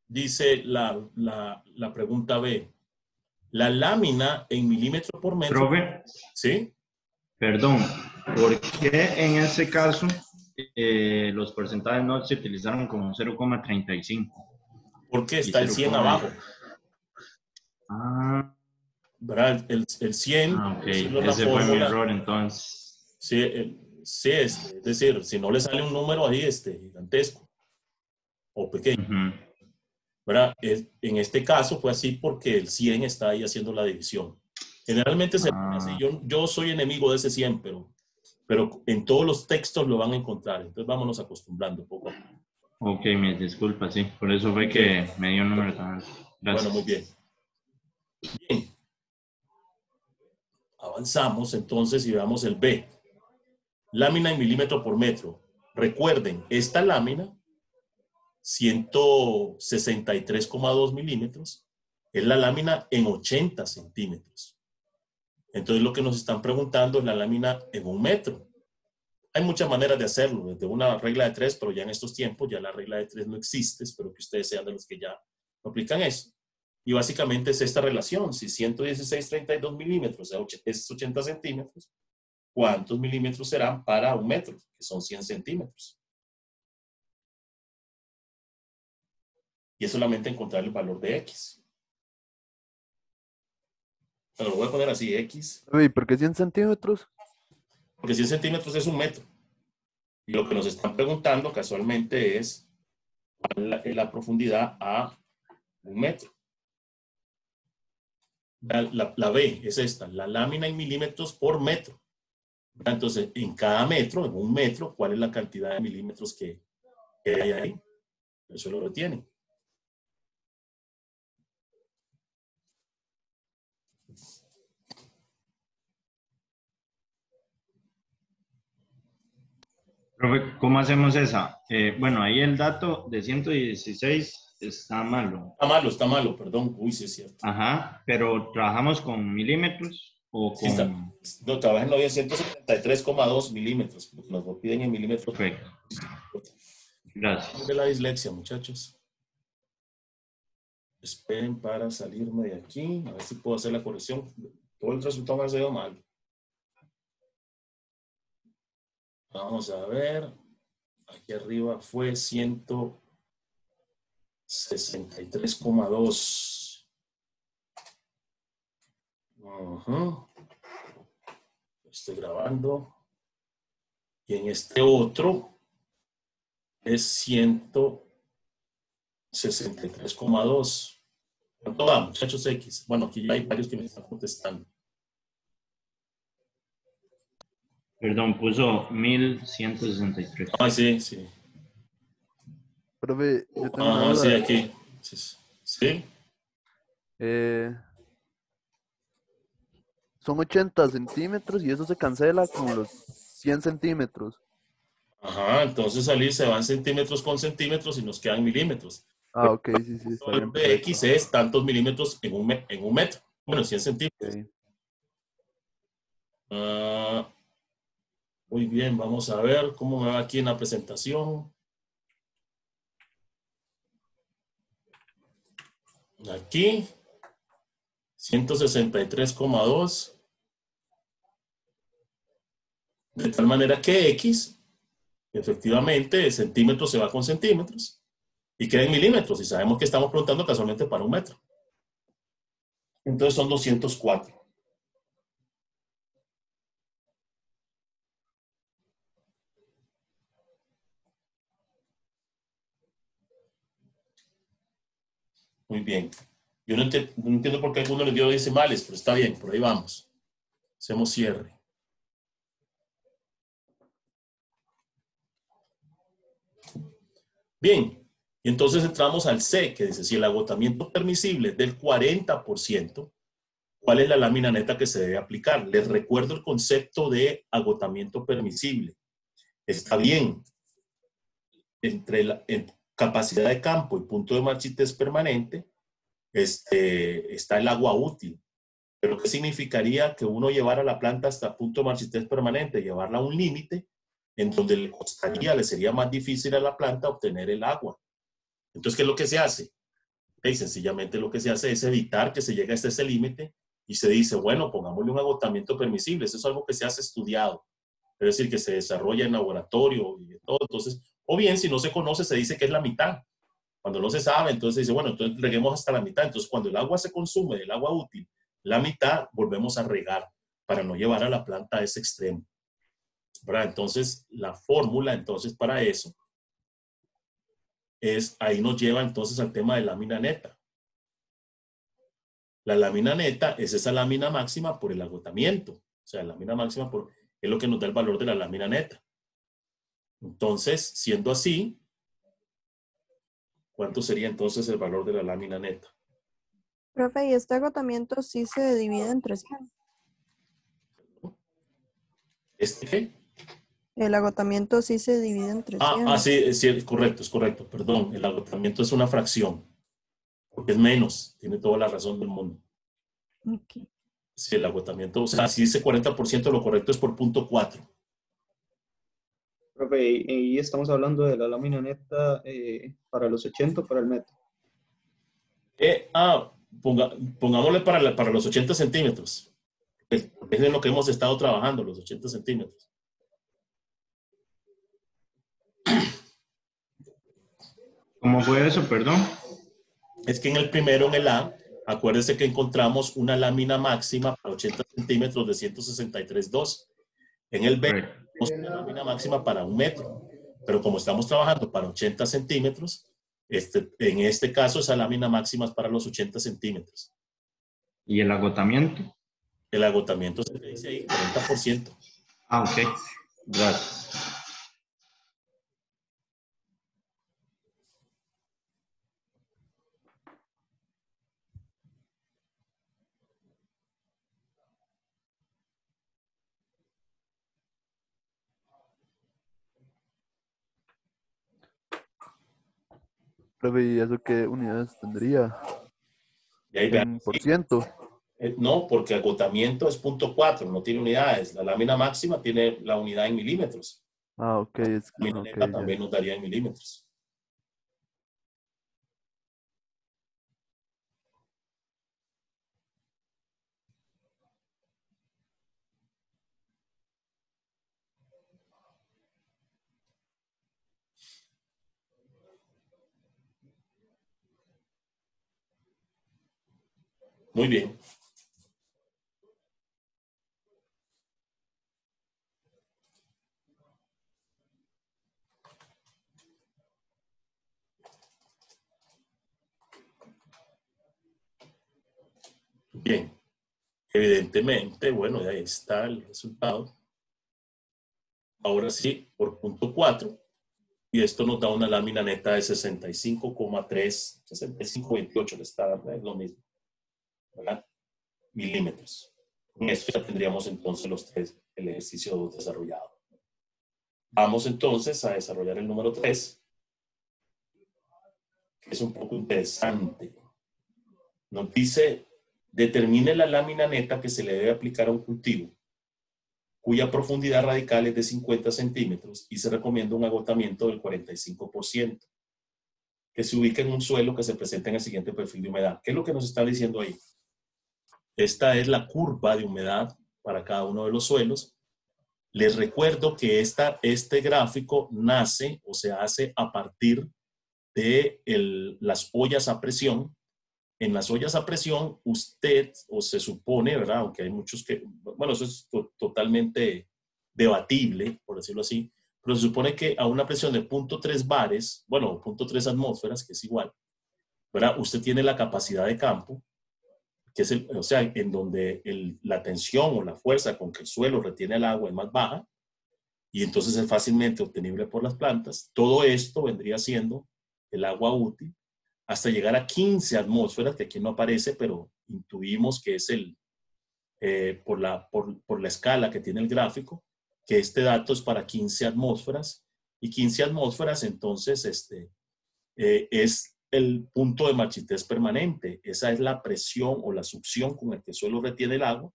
Speaker 1: Dice la pregunta B. La lámina en milímetros por metro.
Speaker 2: Profe,
Speaker 1: ¿Sí?
Speaker 2: perdón, ¿por qué en ese caso los porcentajes no se utilizaron como 0,35?
Speaker 1: Porque está el 100 abajo.
Speaker 2: Ah,
Speaker 1: ¿verdad? El 100.
Speaker 2: ok. Ese fue mi error entonces.
Speaker 1: Sí, sí es decir, si no le sale un número ahí gigantesco o pequeño. ¿Verdad? En este caso fue así porque el 100 está ahí haciendo la división. Generalmente se pone así. Yo soy enemigo de ese 100, pero en todos los textos lo van a encontrar. Entonces vámonos acostumbrando poco a poco.
Speaker 2: Ok, mis disculpas, sí. Por eso fue que me dio un número tan alto. Gracias.
Speaker 1: Bueno, muy bien. Bien. Avanzamos entonces y veamos el B. Lámina en milímetro por metro. Recuerden, esta lámina, 163,2 milímetros, es la lámina en 80 centímetros. Entonces lo que nos están preguntando es la lámina en 1 metro. Hay muchas maneras de hacerlo, desde una regla de 3, pero ya en estos tiempos ya la regla de 3 no existe. Espero que ustedes sean de los que ya aplican eso. Y básicamente es esta relación. Si 116,32 milímetros es 80 centímetros, ¿cuántos milímetros serán para 1 metro? Que son 100 centímetros. Y es solamente encontrar el valor de X. Bueno, lo voy a poner así, X.
Speaker 3: ¿Y por qué 100 centímetros?
Speaker 1: Porque 100 centímetros es 1 metro. Y lo que nos están preguntando casualmente es la profundidad a 1 metro. La B es esta, la lámina en milímetros por metro. Entonces, en cada metro, en 1 metro, ¿cuál es la cantidad de milímetros que hay ahí? Eso lo retienen.
Speaker 2: Profe, ¿cómo hacemos esa? Bueno, ahí el dato de 116 está malo.
Speaker 1: Está malo, perdón. Uy, sí es cierto.
Speaker 2: Ajá, pero ¿trabajamos con milímetros o
Speaker 1: Sí, no, trabajen bien 173,2 milímetros, porque nos lo piden en milímetros.
Speaker 2: Perfecto. Gracias.
Speaker 1: De la dislexia, muchachos. Esperen para salirme de aquí, a ver si puedo hacer la corrección. Todo el resultado me ha salido mal. Vamos a ver. Aquí arriba fue 163,2. Estoy grabando. Y en este otro es 163,2. ¿Cuánto va, muchachos X? Bueno, aquí ya hay varios que me están contestando.
Speaker 2: Perdón, puso 1163.
Speaker 1: Ah, sí, sí.
Speaker 3: Profe, yo tengo una
Speaker 1: Sí,
Speaker 3: duda.
Speaker 1: aquí. Sí.
Speaker 3: Son 80 centímetros y eso se cancela con los 100 centímetros.
Speaker 1: Ajá, entonces salir se van centímetros con centímetros y nos quedan milímetros.
Speaker 3: Ah, ok, sí, está bien,
Speaker 1: El
Speaker 3: perfecto.
Speaker 1: X es tantos milímetros en un metro. Bueno, 100 centímetros.
Speaker 3: Okay.
Speaker 1: Muy bien, vamos a ver cómo me va aquí en la presentación. Aquí, 163,2. De tal manera que X, efectivamente, centímetros se va con centímetros y queda en milímetros. Y sabemos que estamos preguntando casualmente para un metro. Entonces son 204. Muy bien. Yo no entiendo por qué alguno les dio decimales, pero está bien, por ahí vamos. Hacemos cierre. Bien, y entonces entramos al C, que dice, si el agotamiento permisible es del 40%, ¿cuál es la lámina neta que se debe aplicar? Les recuerdo el concepto de agotamiento permisible. Está bien, entre la capacidad de campo y punto de marchitez permanente, está el agua útil. Pero ¿qué significaría que uno llevara la planta hasta punto de marchitez permanente? Llevarla a un límite en donde le sería más difícil a la planta obtener el agua. Entonces, ¿qué es lo que se hace? Sencillamente lo que se hace es evitar que se llegue hasta ese límite y se dice, bueno, pongámosle un agotamiento permisible. Eso es algo que se hace estudiado. Es decir, que se desarrolla en laboratorio y todo. Entonces, o bien, si no se conoce, se dice que es la mitad. Cuando no se sabe, entonces se dice, bueno, entonces reguemos hasta la mitad. Entonces, cuando el agua se consume del agua útil, la mitad volvemos a regar para no llevar a la planta a ese extremo. ¿Verdad? Entonces, la fórmula, entonces, para eso, ahí nos lleva entonces al tema de lámina neta. La lámina neta es esa lámina máxima por el agotamiento. O sea, la lámina máxima es lo que nos da el valor de la lámina neta. Entonces, siendo así, ¿cuánto sería entonces el valor de la lámina neta?
Speaker 8: Profe, ¿y este agotamiento sí se divide entre 100?
Speaker 1: ¿Este qué?
Speaker 8: El agotamiento sí se divide entre 100.
Speaker 1: Sí, es correcto. Perdón, el agotamiento es una fracción. Porque es menos. Tiene toda la razón del mundo.
Speaker 8: Okay.
Speaker 1: Sí, el agotamiento, o sea, si dice 40%, lo correcto es por 0.4.
Speaker 9: Profe, y estamos hablando de la lámina neta para los 80 para el metro.
Speaker 1: Pongámosle para los 80 centímetros. Es en lo que hemos estado trabajando, los 80 centímetros.
Speaker 2: ¿Cómo fue eso, perdón?
Speaker 1: Es que en el primero, en el A, acuérdense que encontramos una lámina máxima para 80 centímetros de 163,2. En el B, tenemos una lámina máxima para 1 metro. Pero como estamos trabajando para 80 centímetros, en este caso esa lámina máxima es para los 80 centímetros.
Speaker 2: ¿Y el agotamiento?
Speaker 1: El agotamiento se le dice ahí 40%.
Speaker 2: Ok. Gracias.
Speaker 3: Profe, ¿y eso qué unidades tendría?
Speaker 1: Y ahí vean,
Speaker 3: ¿En por ciento?
Speaker 1: No, porque agotamiento es 0.4, no tiene unidades. La lámina máxima tiene la unidad en milímetros.
Speaker 3: Ah, ok.
Speaker 1: La lámina neta también nos daría en milímetros. Muy bien. Bien. Evidentemente, bueno, ahí está el resultado. Ahora sí, por 0.4. Y esto nos da una lámina neta de 65,3, 65,28 le está dando, es lo mismo, ¿verdad? Milímetros. Con esto ya tendríamos entonces los tres, el ejercicio 2 desarrollado. Vamos entonces a desarrollar el número 3, que es un poco interesante. Nos dice, determine la lámina neta que se le debe aplicar a un cultivo, cuya profundidad radical es de 50 centímetros y se recomienda un agotamiento del 45%, que se ubica en un suelo que se presenta en el siguiente perfil de humedad. ¿Qué es lo que nos está diciendo ahí? Esta es la curva de humedad para cada uno de los suelos. Les recuerdo que este gráfico nace o se hace a partir de las ollas a presión. En las ollas a presión, usted, o se supone, ¿verdad? Aunque hay muchos que, bueno, eso es totalmente debatible, por decirlo así, pero se supone que a una presión de 0.3 bares, bueno, 0.3 atmósferas, que es igual, ¿verdad? Usted tiene la capacidad de campo, que es o sea, en donde la tensión o la fuerza con que el suelo retiene el agua es más baja, y entonces es fácilmente obtenible por las plantas. Todo esto vendría siendo el agua útil, hasta llegar a 15 atmósferas, que aquí no aparece, pero intuimos que es por la escala que tiene el gráfico, que este dato es para 15 atmósferas, y 15 atmósferas entonces es el punto de marchitez permanente. Esa es la presión o la succión con la que el suelo retiene el agua,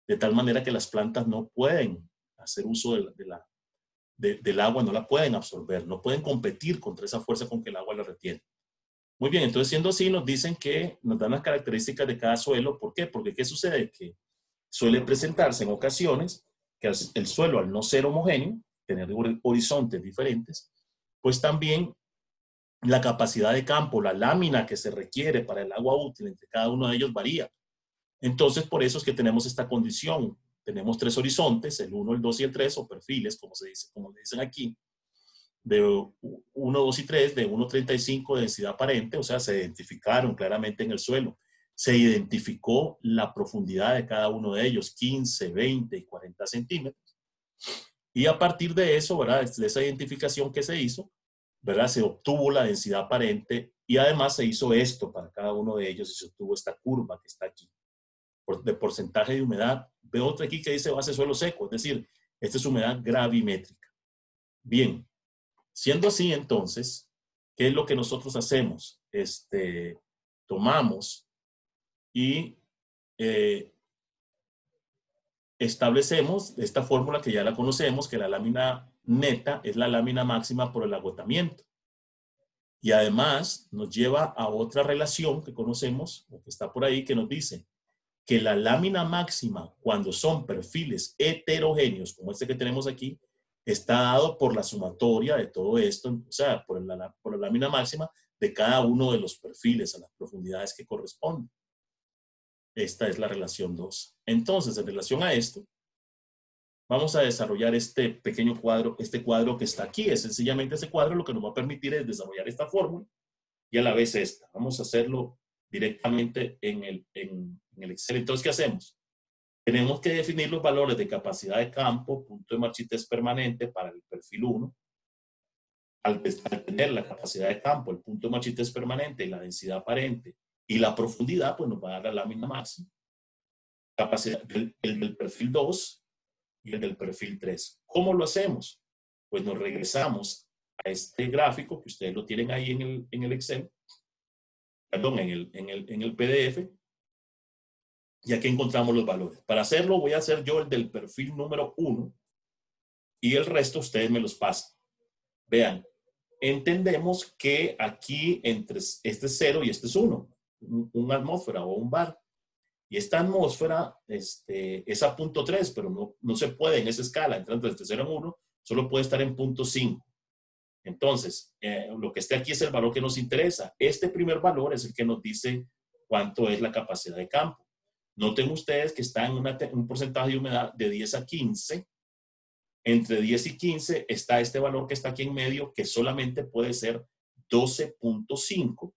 Speaker 1: de tal manera que las plantas no pueden hacer uso del agua, no la pueden absorber, no pueden competir contra esa fuerza con que el agua la retiene. Muy bien, entonces siendo así, nos dicen que nos dan las características de cada suelo. ¿Por qué? Porque ¿qué sucede? Que suele presentarse en ocasiones que el suelo, al no ser homogéneo, tener horizontes diferentes, pues también la capacidad de campo, la lámina que se requiere para el agua útil entre cada uno de ellos varía. Entonces, por eso es que tenemos esta condición. Tenemos tres horizontes, el 1, el 2 y el 3, o perfiles, como le dicen aquí, de 1, 2 y 3, de 1,35 de densidad aparente, o sea, se identificaron claramente en el suelo. Se identificó la profundidad de cada uno de ellos, 15, 20 y 40 centímetros. Y a partir de eso, ¿verdad? De esa identificación que se hizo, ¿verdad? Se obtuvo la densidad aparente y además se hizo esto para cada uno de ellos y se obtuvo esta curva que está aquí, de porcentaje de humedad. Veo otra aquí que dice base suelo seco, es decir, esta es humedad gravimétrica. Bien. Siendo así, entonces, ¿qué es lo que nosotros hacemos? Tomamos y establecemos esta fórmula que ya la conocemos, que la lámina neta es la lámina máxima por el agotamiento. Y además nos lleva a otra relación que conocemos, o que está por ahí, que nos dice que la lámina máxima, cuando son perfiles heterogéneos, como este que tenemos aquí, está dado por la sumatoria de todo esto, o sea, por la lámina máxima de cada uno de los perfiles a las profundidades que corresponden. Esta es la relación 2. Entonces, en relación a esto, vamos a desarrollar este pequeño cuadro, este cuadro que está aquí. Es sencillamente ese cuadro lo que nos va a permitir es desarrollar esta fórmula y a la vez esta. Vamos a hacerlo directamente en el Excel. Entonces, ¿qué hacemos? Tenemos que definir los valores de capacidad de campo, punto de marchitez permanente para el perfil 1. Al tener la capacidad de campo, el punto de marchitez permanente y la densidad aparente y la profundidad, pues nos va a dar la lámina máxima. Capacidad el del perfil 2 y el del perfil 3. ¿Cómo lo hacemos? Pues nos regresamos a este gráfico que ustedes lo tienen ahí en el Excel, perdón, en el PDF. Y aquí encontramos los valores. Para hacerlo voy a hacer yo el del perfil número 1 y el resto ustedes me los pasan. Vean, entendemos que aquí entre este es 0 y este es 1, una atmósfera o un bar. Y esta atmósfera es a 0.3, pero no se puede en esa escala, entrando entre 0 y 1, solo puede estar en 0.5. Entonces, lo que esté aquí es el valor que nos interesa. Este primer valor es el que nos dice cuánto es la capacidad de campo. Noten ustedes que está en un porcentaje de humedad de 10 a 15. Entre 10 y 15 está este valor que está aquí en medio, que solamente puede ser 12.5.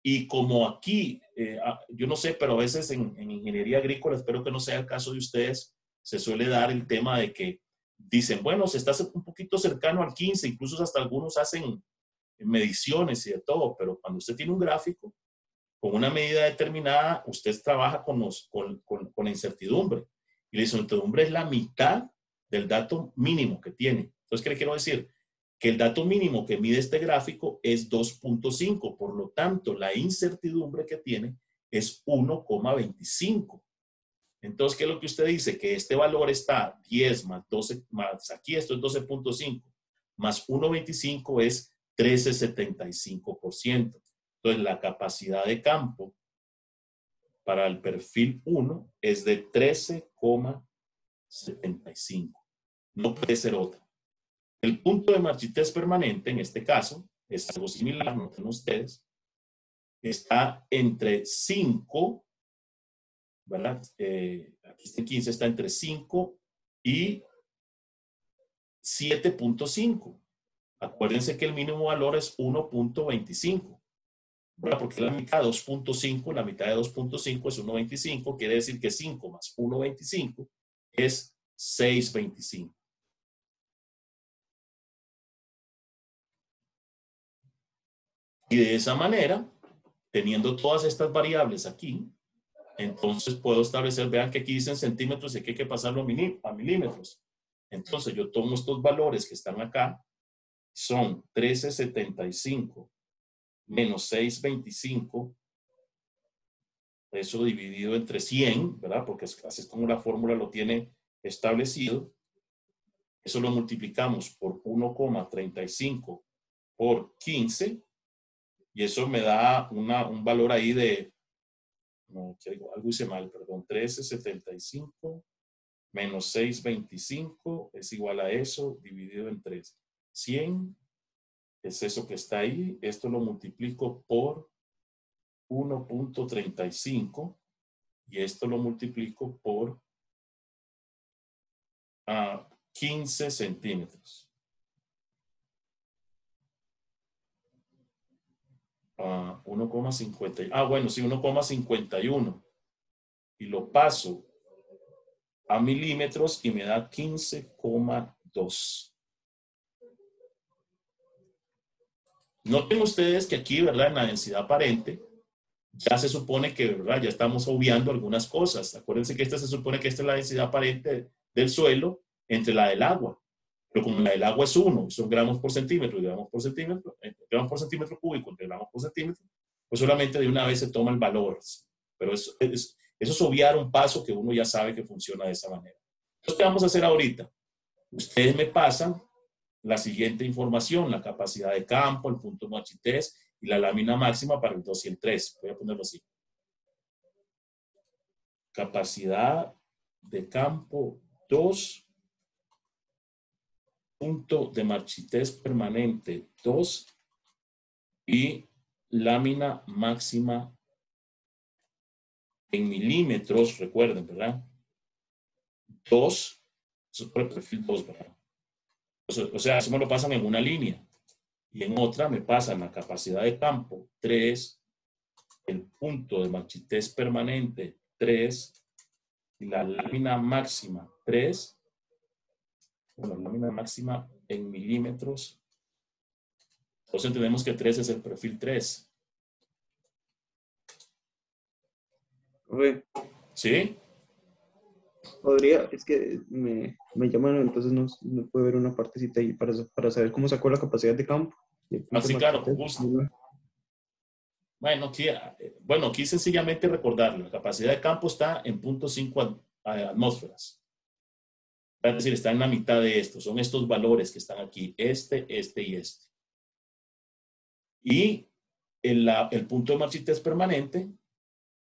Speaker 1: Y como aquí, yo no sé, pero a veces en ingeniería agrícola, espero que no sea el caso de ustedes, se suele dar el tema de que dicen, bueno, se está un poquito cercano al 15, incluso hasta algunos hacen mediciones y de todo, pero cuando usted tiene un gráfico con una medida determinada, usted trabaja con la incertidumbre. Y la incertidumbre es la mitad del dato mínimo que tiene. Entonces, ¿qué le quiero decir? Que el dato mínimo que mide este gráfico es 2.5. Por lo tanto, la incertidumbre que tiene es 1,25. Entonces, ¿qué es lo que usted dice? Que este valor está 10 más 12, más aquí esto es 12.5, más 1,25 es 13,75%. Entonces, la capacidad de campo para el perfil 1 es de 13,75. No puede ser otra. El punto de marchitez permanente, en este caso, es algo similar, noten ustedes, está entre 5, ¿verdad? Aquí está en 15, está entre 5 y 7.5. Acuérdense que el mínimo valor es 1.25, ¿verdad? Porque la mitad de 2.5, la mitad de 2.5 es 1.25, quiere decir que 5 más 1.25 es 6.25. Y de esa manera, teniendo todas estas variables aquí, entonces puedo establecer, vean que aquí dicen centímetros y aquí hay que pasarlo a milímetros. Entonces yo tomo estos valores que están acá, son 13,75 menos 6,25, eso dividido entre 100, ¿verdad? Porque así es como la fórmula lo tiene establecido. Eso lo multiplicamos por 1,35 por 15. Y eso me da un valor ahí de, no, algo hice mal, perdón, 13,75 menos 6,25 es igual a eso, dividido entre 100, es eso que está ahí. Esto lo multiplico por 1.35 y esto lo multiplico por 15 centímetros. 1,50. Bueno, sí, 1,51. Y lo paso a milímetros y me da 15,2. Noten ustedes que aquí, ¿verdad? En la densidad aparente, ya se supone que, ¿verdad? Ya estamos obviando algunas cosas. Acuérdense que se supone que esta es la densidad aparente del suelo entre la del agua. Pero como la del agua es 1, son gramos por centímetro, gramos por centímetro cúbico entre gramos por centímetro, pues solamente de una vez se toma el valor. Pero eso es obviar un paso que uno ya sabe que funciona de esa manera. Entonces, ¿qué vamos a hacer ahorita? Ustedes me pasan la siguiente información, la capacidad de campo, el punto de marchitez y la lámina máxima para el 2 y el 3. Voy a ponerlo así. Capacidad de campo 2. Punto de marchitez permanente 2 y lámina máxima en milímetros, recuerden, ¿verdad? 2, eso es por el perfil 2, ¿verdad? O sea, eso me lo pasan en una línea y en otra me pasan la capacidad de campo 3, el punto de marchitez permanente 3 y la lámina máxima 3. Bueno, lámina máxima en milímetros. Entonces entendemos que 3 es el perfil 3. ¿Sí?
Speaker 9: Podría, es que me llaman, entonces no puede ver una partecita ahí para saber cómo sacó la capacidad de campo.
Speaker 1: Así, claro, justo. Bueno, aquí sencillamente recordar, la capacidad de campo está en 0.5 atmósferas. Es decir, está en la mitad de esto. Son estos valores que están aquí, este y este. Y el punto de Marchitez permanente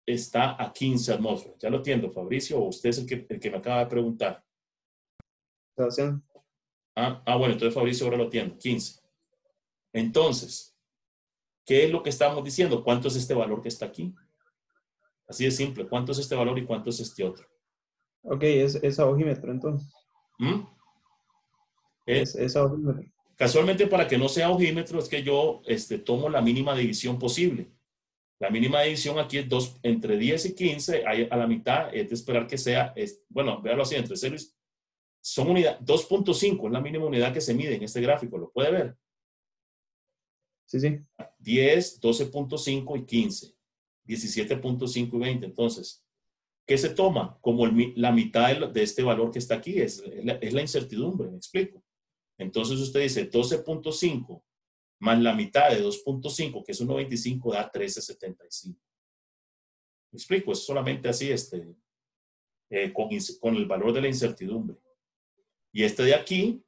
Speaker 1: está a 15 atmósferas. Ya lo entiendo, Fabricio, o usted es el que me acaba de preguntar.
Speaker 9: Sebastián.
Speaker 1: Bueno, entonces Fabricio ahora lo entiendo, 15. Entonces, ¿qué es lo que estamos diciendo? ¿Cuánto es este valor que está aquí? Así de simple. ¿Cuánto es este valor y cuánto es este otro?
Speaker 9: Ok, es a ojímetro entonces. Es a ojímetro.
Speaker 1: Casualmente, para que no sea ojímetro, es que yo tomo la mínima división posible. La mínima división aquí es 2, entre 10 y 15, a la mitad es de esperar que sea, bueno, véalo así, entre 0 y... Son unidades, 2.5 es la mínima unidad que se mide en este gráfico, ¿lo puede ver?
Speaker 9: Sí, sí.
Speaker 1: 10, 12.5 y 15. 17.5 y 20. Entonces, ¿qué se toma? Como la mitad de este valor que está aquí, es la incertidumbre, ¿me explico? Entonces usted dice 12.5 más la mitad de 2.5, que es 1.25, da 13.75. ¿Me explico? Es solamente así con el valor de la incertidumbre. Y este de aquí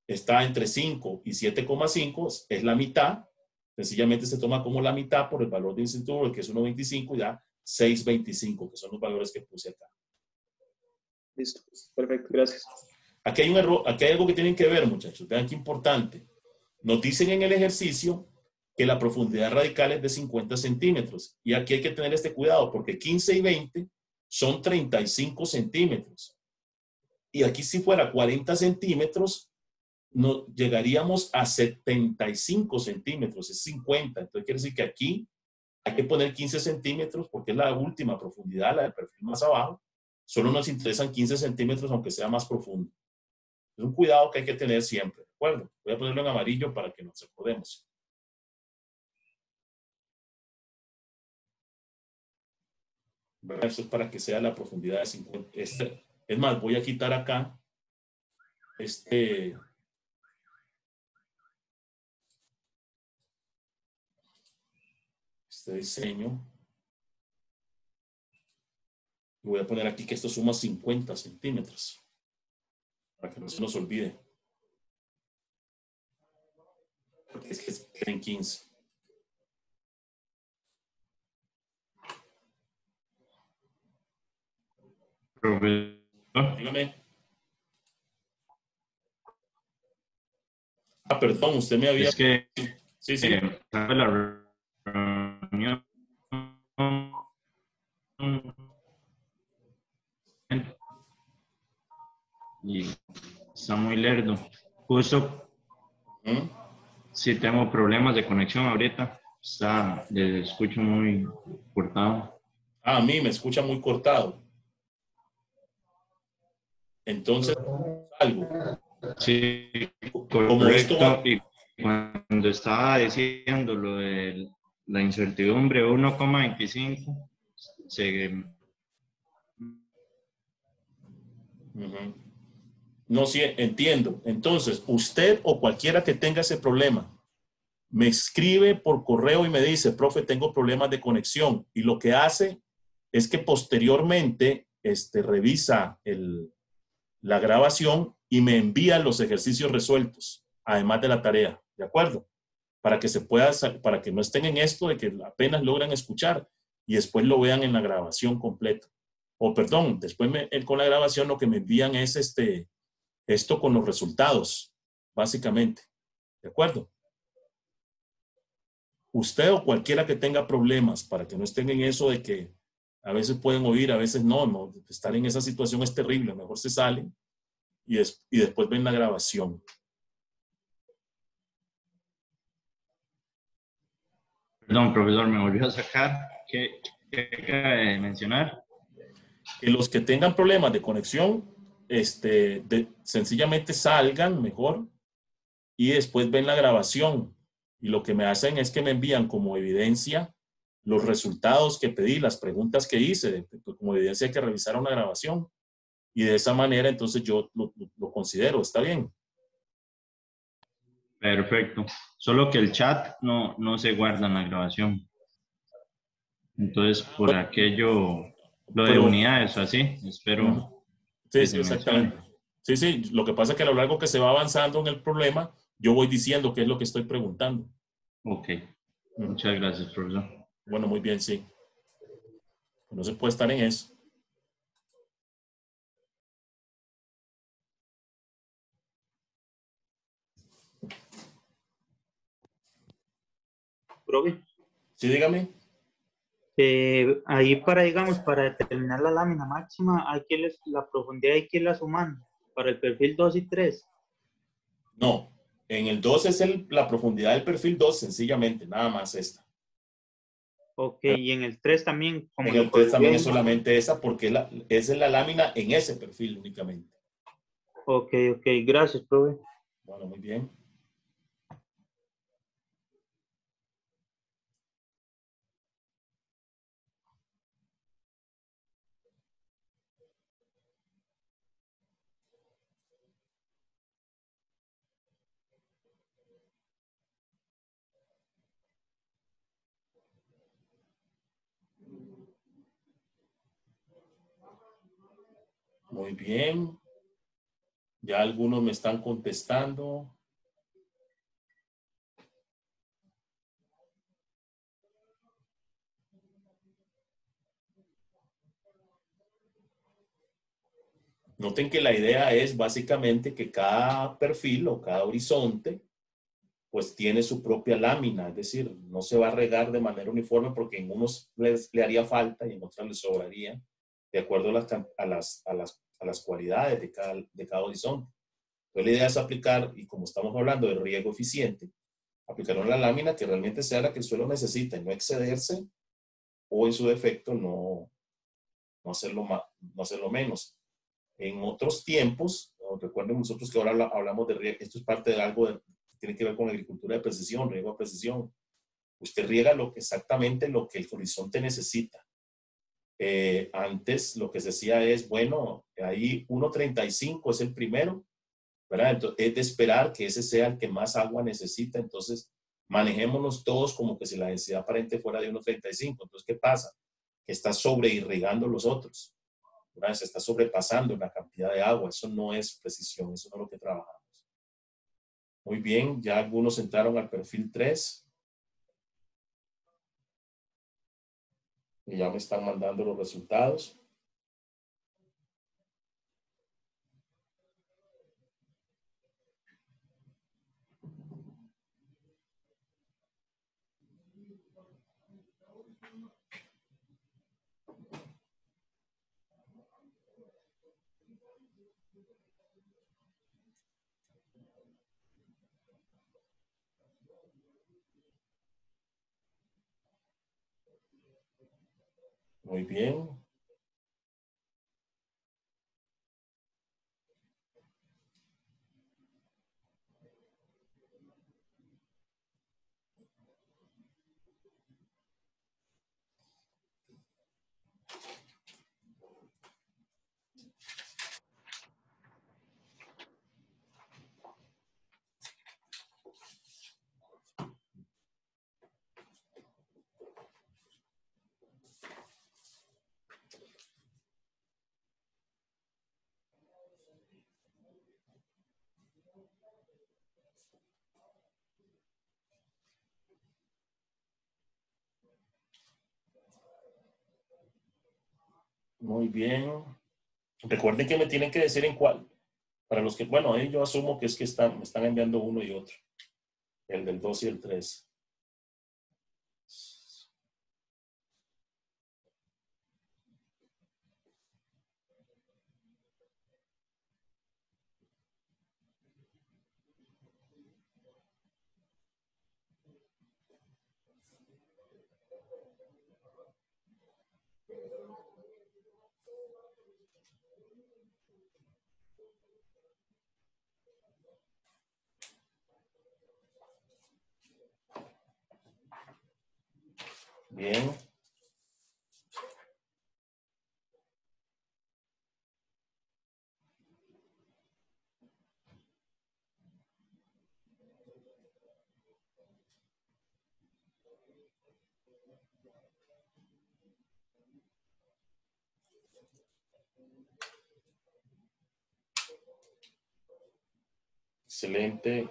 Speaker 1: está entre 5 y 7.5, es la mitad. Sencillamente se toma como la mitad por el valor de incertidumbre, que es 1.25, y da 6.25, que son los valores que puse acá.
Speaker 9: Listo. Perfecto, gracias.
Speaker 1: Aquí hay un error, aquí hay algo que tienen que ver, muchachos. Vean qué importante. Nos dicen en el ejercicio que la profundidad radical es de 50 centímetros. Y aquí hay que tener este cuidado, porque 15 y 20 son 35 centímetros. Y aquí si fuera 40 centímetros, no, llegaríamos a 75 centímetros, es 50. Entonces quiere decir que aquí hay que poner 15 centímetros porque es la última profundidad, la del perfil más abajo. Solo nos interesan 15 centímetros, aunque sea más profundo. Es un cuidado que hay que tener siempre, ¿de acuerdo? Voy a ponerlo en amarillo para que nos acordemos. Esto es para que sea la profundidad de 50. Es más, voy a quitar acá este diseño. Y voy a poner aquí que esto suma 50 centímetros. Para que no se nos olvide. Porque es que queden 15. Dígame. Perdón, usted me había...
Speaker 2: Es que...
Speaker 1: Sí.
Speaker 2: La reunión... Y está muy lerdo. Justo si tengo problemas de conexión ahorita, le escucho muy cortado.
Speaker 1: A mí me escucha muy cortado. Entonces, algo.
Speaker 2: Sí,
Speaker 1: como esto va...
Speaker 2: Y cuando estaba diciendo lo de la incertidumbre 1,25, se...
Speaker 1: No, sí, entiendo. Entonces, usted o cualquiera que tenga ese problema, me escribe por correo y me dice, profe, tengo problemas de conexión. Y lo que hace es que posteriormente revisa la grabación y me envía los ejercicios resueltos, además de la tarea, ¿de acuerdo? Para que para que no estén en esto de que apenas logran escuchar y después lo vean en la grabación completa. O perdón, después con la grabación lo que me envían es esto con los resultados, básicamente. ¿De acuerdo? Usted o cualquiera que tenga problemas, para que no estén en eso de que a veces pueden oír, a veces no, estar en esa situación es terrible, mejor se salen y después ven la grabación.
Speaker 2: Perdón, profesor, me volvió a sacar. ¿Qué acaba de mencionar?
Speaker 1: Que los que tengan problemas de conexión, sencillamente salgan mejor y después ven la grabación. Y lo que me hacen es que me envían como evidencia los resultados que pedí, las preguntas que hice, como evidencia de que revisaron la grabación. Y de esa manera, entonces yo lo considero, ¿está bien?
Speaker 2: Perfecto. Solo que el chat no se guarda en la grabación. Entonces, por aquello, lo de
Speaker 1: Pero,
Speaker 2: unidades o así, espero
Speaker 1: sí,
Speaker 2: que
Speaker 1: sí,
Speaker 2: se mencione.
Speaker 1: exactamente. Sí, sí, lo que pasa es que a lo largo que se va avanzando en el problema, yo voy diciendo qué es lo que estoy preguntando.
Speaker 2: Ok, muchas gracias, profesor.
Speaker 1: Bueno, muy bien, sí. No se puede estar en eso.
Speaker 6: Profe,
Speaker 1: Sí, dígame.
Speaker 6: ahí para, digamos, para determinar la lámina máxima, la profundidad hay que irla sumando para el perfil 2 y 3.
Speaker 1: No, en el 2 es la profundidad del perfil 2, sencillamente, nada más esta.
Speaker 6: Ok, y en el 3 también, como
Speaker 1: En
Speaker 6: lo
Speaker 1: el 3 también es
Speaker 6: corresponde.
Speaker 1: solamente esa, porque esa es la lámina en ese perfil únicamente.
Speaker 6: Ok, ok, gracias, profe.
Speaker 1: Bueno, muy bien. Muy bien. Ya algunos me están contestando. Noten que la idea es básicamente que cada perfil o cada horizonte pues tiene su propia lámina, es decir, no se va a regar de manera uniforme porque en unos le haría falta y en otros les sobraría, de acuerdo a las cualidades de cada horizonte. Entonces la idea es aplicar, y como estamos hablando de riego eficiente, aplicar una lámina que realmente sea la que el suelo necesita y no excederse, o en su defecto no hacerlo más, no hacerlo menos. En otros tiempos, recuerden nosotros que ahora hablamos de riego, esto es parte de algo que tiene que ver con agricultura de precisión, riego de precisión. Usted riega exactamente lo que el horizonte necesita. Antes lo que se decía es, bueno, ahí 1.35 es el primero, ¿verdad? Entonces, es de esperar que ese sea el que más agua necesita, entonces manejémonos todos como que si la densidad aparente fuera de 1.35. Entonces, ¿qué pasa? Que está sobreirrigando los otros, ¿verdad? Se está sobrepasando la cantidad de agua, eso no es precisión, eso no es lo que trabajamos. Muy bien, ya algunos entraron al perfil 3 y ya me están mandando los resultados. Muy bien. Muy bien. Recuerden que me tienen que decir en cuál. Para los que, bueno, ahí yo asumo que es que me están enviando uno y otro. El del 2 y el 3. Bien. Excelente.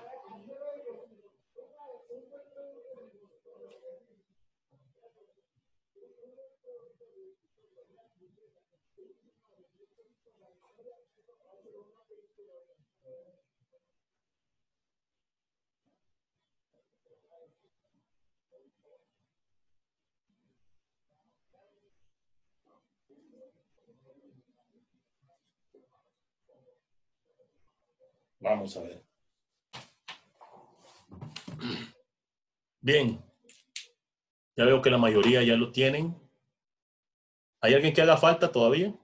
Speaker 1: Vamos a ver. Bien. Ya veo que la mayoría ya lo tienen. ¿Hay alguien que haga falta todavía?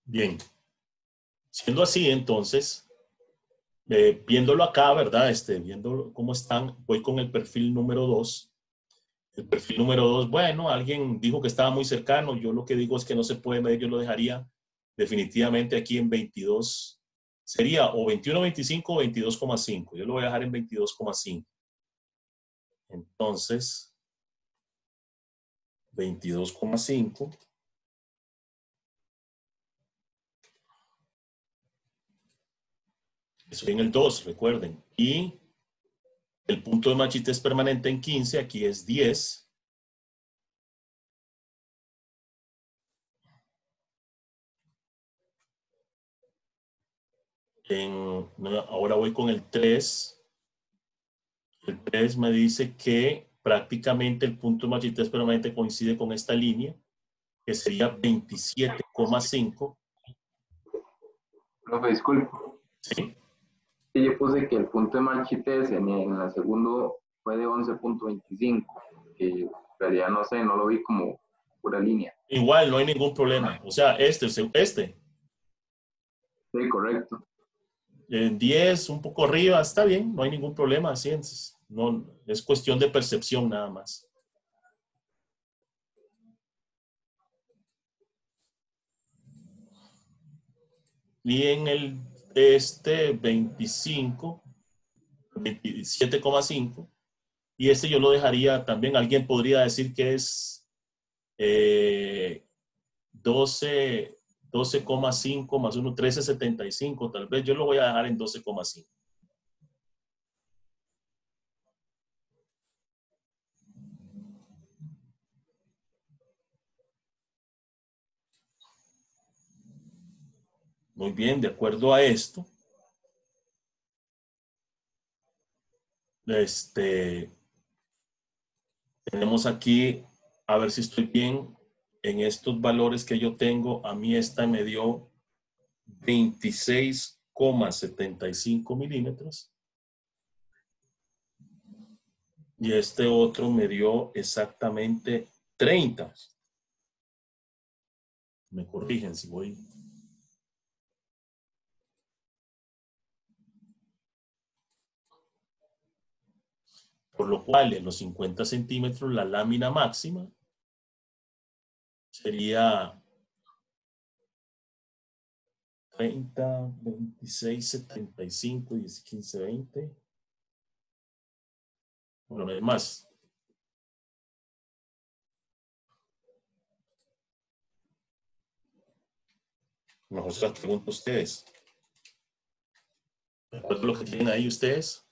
Speaker 1: Bien. Siendo así, entonces, viéndolo acá, ¿verdad? Viendo cómo están, voy con el perfil número 2. El perfil número 2, bueno, alguien dijo que estaba muy cercano. Yo lo que digo es que no se puede medir. Yo lo dejaría definitivamente aquí en 22. Sería o 21.25 o 22,5. Yo lo voy a dejar en 22,5. Entonces, 22,5. Estoy en el 2, recuerden. Y el punto de Machite permanente en 15, aquí es 10. Ahora voy con el 3. El 3 me dice que prácticamente el punto de Machite permanente coincide con esta línea, que sería 27,5.
Speaker 4: Profe, disculpe.
Speaker 1: Sí.
Speaker 4: Sí, yo puse que el punto de Marchites en el segundo fue de 11.25, que en realidad no sé, no lo vi como pura línea.
Speaker 1: Igual, no hay ningún problema. O sea, este.
Speaker 4: Sí, correcto.
Speaker 1: 10, un poco arriba, está bien, no hay ningún problema. Así es, no, es cuestión de percepción nada más. Y en el 25, 27,5. Y yo lo dejaría también. Alguien podría decir que es 12,5 más 1, 13,75. Tal vez yo lo voy a dejar en 12,5. Muy bien, de acuerdo a esto, tenemos aquí, a ver si estoy bien, en estos valores que yo tengo, a mí esta me dio 26,75 milímetros. Y este otro me dio exactamente 30. Me corrigen si voy. Por lo cual, en los 50 centímetros, la lámina máxima sería 30, 26, 75, 10, 15, 20. Bueno, no hay más. Mejor se las pregunto a ustedes. ¿Recuerdo lo que tienen ahí ustedes?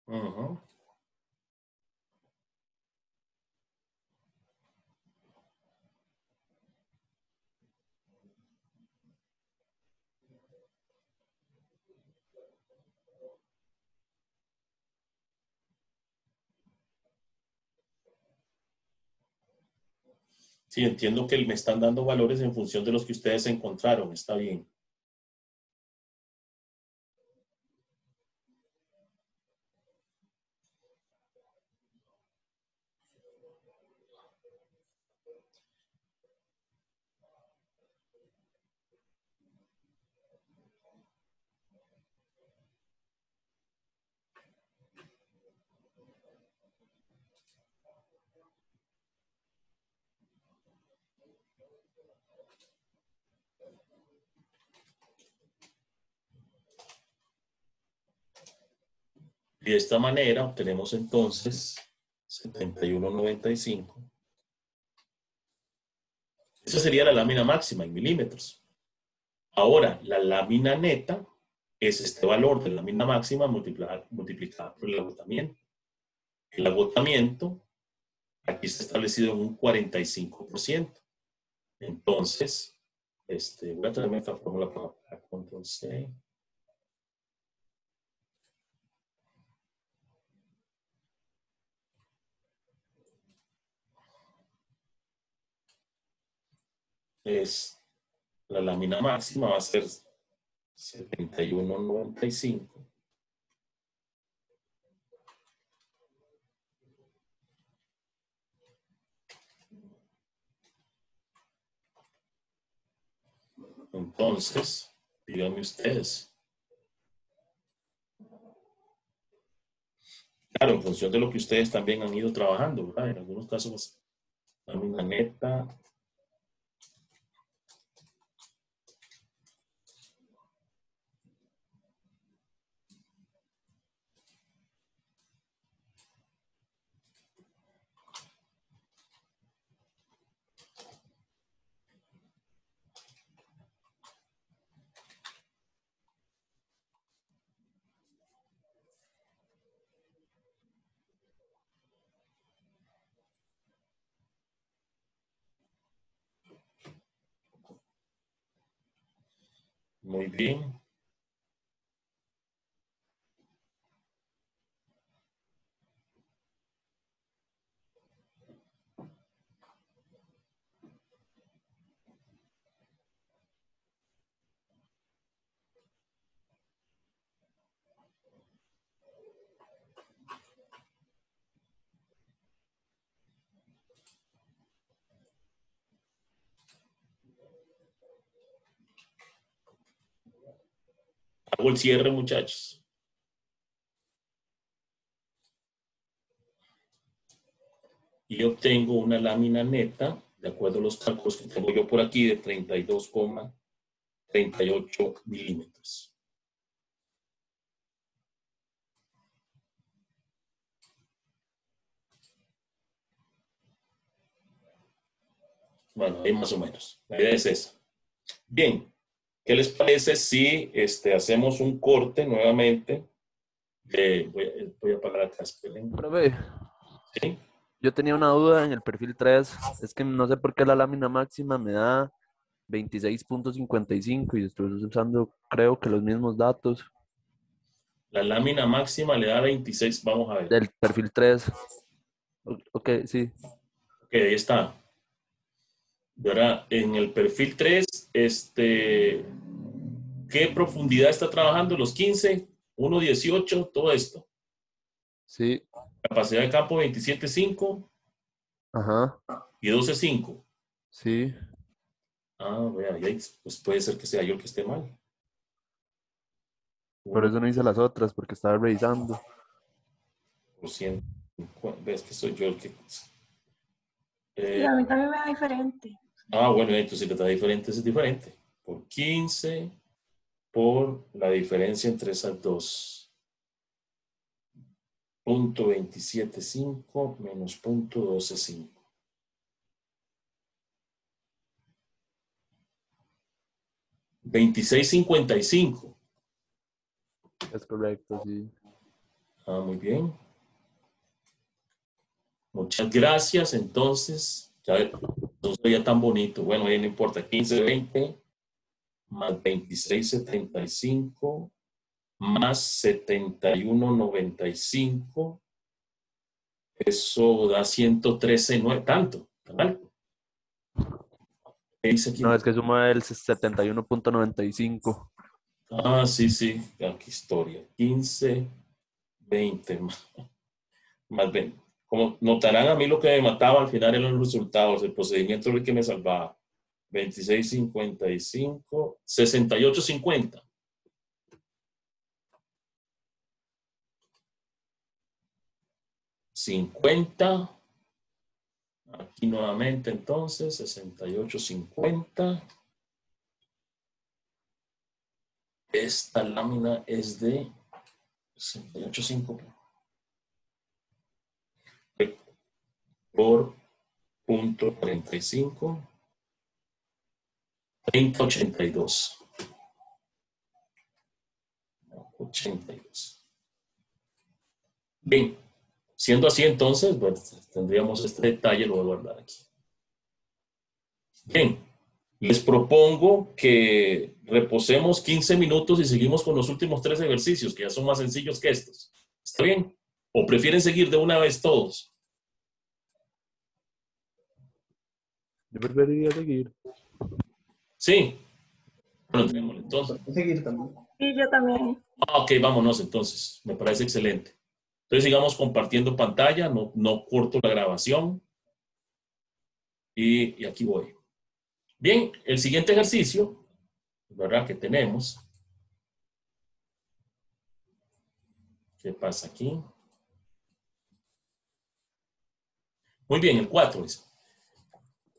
Speaker 1: Uh-huh. Sí, entiendo que me están dando valores en función de los que ustedes encontraron. Está bien. Y de esta manera obtenemos entonces 71.95. Esa sería la lámina máxima en milímetros. Ahora, la lámina neta es este valor de la lámina máxima multiplicada por el agotamiento. El agotamiento aquí está establecido en un 45%. Entonces, voy a traerme esta fórmula para control C. La lámina máxima va a ser 71.95. Entonces, díganme ustedes. Claro, en función de lo que ustedes también han ido trabajando, ¿verdad? En algunos casos, lámina neta. Muy bien. Hago el cierre, muchachos. Y obtengo una lámina neta, de acuerdo a los cálculos que tengo yo por aquí, de 32,38 milímetros. Bueno, ahí más o menos. La idea es esa. Bien. ¿Qué les parece si hacemos un corte nuevamente? Voy a apagar acá.
Speaker 3: Profe,
Speaker 1: ¿Sí?
Speaker 3: yo tenía una duda en el perfil 3. Es que no sé por qué la lámina máxima me da 26.55 y estoy usando, creo que los mismos datos.
Speaker 1: La lámina máxima le da 26. Vamos a ver.
Speaker 3: Del perfil 3. Ok, sí.
Speaker 1: Ok, ahí está. Y ahora, en el perfil 3, ¿qué profundidad está trabajando? Los 15, 1.18, todo esto.
Speaker 3: Sí.
Speaker 1: Capacidad de campo 27.5.
Speaker 3: Ajá.
Speaker 1: Y 12.5.
Speaker 3: Sí.
Speaker 1: Vea, pues puede ser que sea yo el que esté mal.
Speaker 3: Por eso no hice las otras, porque estaba revisando.
Speaker 1: Por 100. ¿Ves que soy yo el que...?
Speaker 5: Y a mí también me da diferente.
Speaker 1: Bueno, entonces si le da diferente, es diferente. Por 15, por la diferencia entre esas dos. .275 menos .125. $26.55.
Speaker 3: Es correcto, sí.
Speaker 1: Muy bien. Muchas gracias. Entonces, ya no sería tan bonito. Bueno, ahí no importa. 15.20 más 26.75 más 71.95. Eso da 113.9. Tanto. ¿Vale? ¿Qué dice aquí?
Speaker 3: No, es que suma el 71.95.
Speaker 1: Sí, sí. Aquí historia. 15.20 más 20. Como notarán, a mí lo que me mataba al final eran los resultados. El procedimiento era el que me salvaba. 26.55, 68.50. $50. Aquí nuevamente entonces, 68.50. Esta lámina es de 68.5 por punto 35, 30.82. 82. Bien, siendo así entonces, bueno, tendríamos este detalle, lo voy a guardar aquí. Bien, les propongo que reposemos 15 minutos y seguimos con los últimos 3 ejercicios, que ya son más sencillos que estos. ¿Está bien? ¿O prefieren seguir de una vez todos?
Speaker 3: Yo preferiría seguir.
Speaker 1: Sí. Bueno, tenemos entonces.
Speaker 9: Seguir también.
Speaker 5: Sí, yo también.
Speaker 1: Ok, vámonos entonces. Me parece excelente. Entonces sigamos compartiendo pantalla, no corto la grabación. Y aquí voy. Bien, el siguiente ejercicio, ¿verdad? Que tenemos. ¿Qué pasa aquí? Muy bien, el 4 es.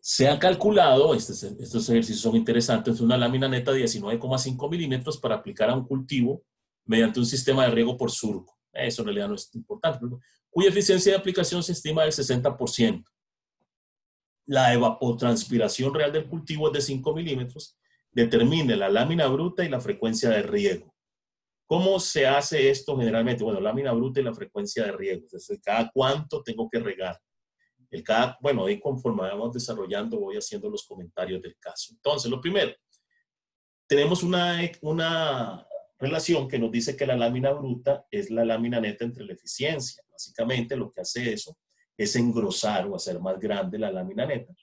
Speaker 1: Se ha calculado, estos ejercicios son interesantes, una lámina neta de 19,5 milímetros para aplicar a un cultivo mediante un sistema de riego por surco. Eso en realidad no es importante, cuya eficiencia de aplicación se estima del 60%. La evapotranspiración real del cultivo es de 5 milímetros. Determine la lámina bruta y la frecuencia de riego. ¿Cómo se hace esto generalmente? Bueno, lámina bruta y la frecuencia de riego. Entonces, cada cuánto tengo que regar. Bueno, ahí conforme vamos desarrollando voy haciendo los comentarios del caso. Entonces, lo primero, tenemos una relación que nos dice que la lámina bruta es la lámina neta entre la eficiencia. Básicamente lo que hace eso es engrosar o hacer más grande la lámina neta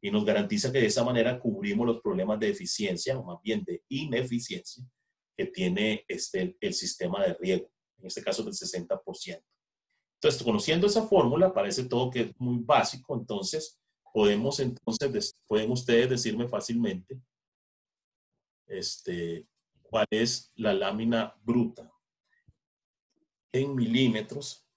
Speaker 1: y nos garantiza que de esa manera cubrimos los problemas de eficiencia o más bien de ineficiencia que tiene el sistema de riego, en este caso del 60%. Entonces, conociendo esa fórmula, parece todo que es muy básico, entonces pueden ustedes decirme fácilmente cuál es la lámina bruta en milímetros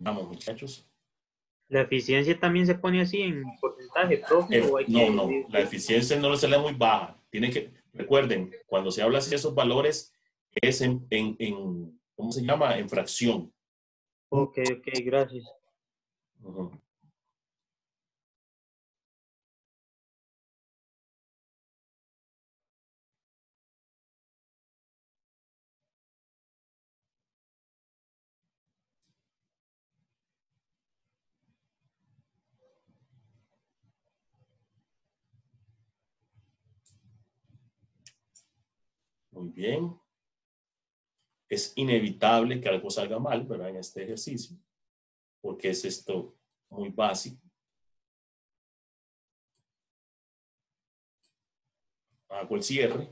Speaker 1: Vamos, muchachos.
Speaker 6: ¿La eficiencia también se pone así en porcentaje, profe?
Speaker 1: No, la eficiencia no le sale muy baja. Recuerden, cuando se habla de esos valores, es ¿cómo se llama? En fracción.
Speaker 6: Ok, gracias.
Speaker 1: Muy bien. Es inevitable que algo salga mal, ¿verdad? En este ejercicio, porque es esto muy básico. Hago el cierre.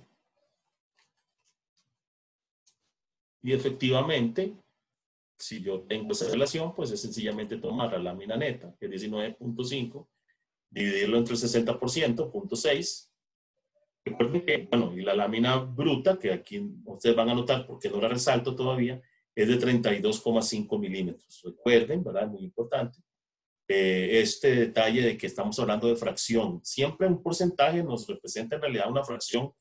Speaker 1: Y efectivamente, si yo tengo esa relación, pues es sencillamente tomar la lámina neta, que es 19.5, dividirlo entre el 60%, 0.6. Recuerden que, bueno, y la lámina bruta, que aquí ustedes van a notar porque no la resalto todavía, es de 32,5 milímetros. Recuerden, ¿verdad? Muy importante. Este detalle de que estamos hablando de fracción. Siempre un porcentaje nos representa en realidad una fracción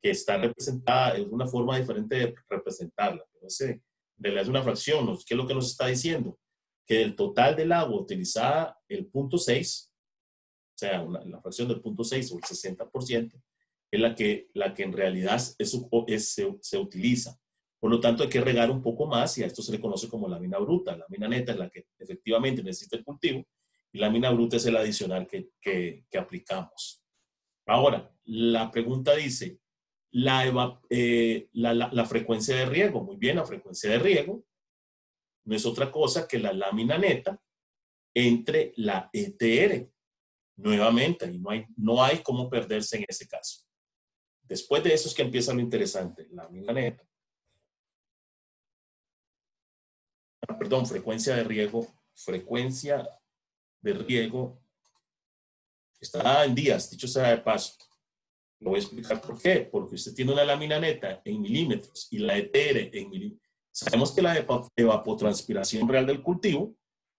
Speaker 1: que está representada, es una forma diferente de representarla. Entonces, en realidad es una fracción. ¿Qué es lo que nos está diciendo? Que del total del agua utilizada, el 0.6, o sea, la fracción del 0.6 o el 60%, es la que en realidad se utiliza. Por lo tanto, hay que regar un poco más y a esto se le conoce como lámina bruta. La lámina neta es la que efectivamente necesita el cultivo y la lámina bruta es el adicional que aplicamos. Ahora, la pregunta dice, la frecuencia de riego. Muy bien, la frecuencia de riego no es otra cosa que la lámina neta entre la ETR. Nuevamente, y no hay cómo perderse en ese caso. Después de eso es que empieza lo interesante. Lámina neta. Perdón, frecuencia de riego. Frecuencia de riego está en días, dicho sea de paso. Lo voy a explicar por qué. Porque usted tiene una lámina neta en milímetros y la ETR Sabemos que la evapotranspiración real del cultivo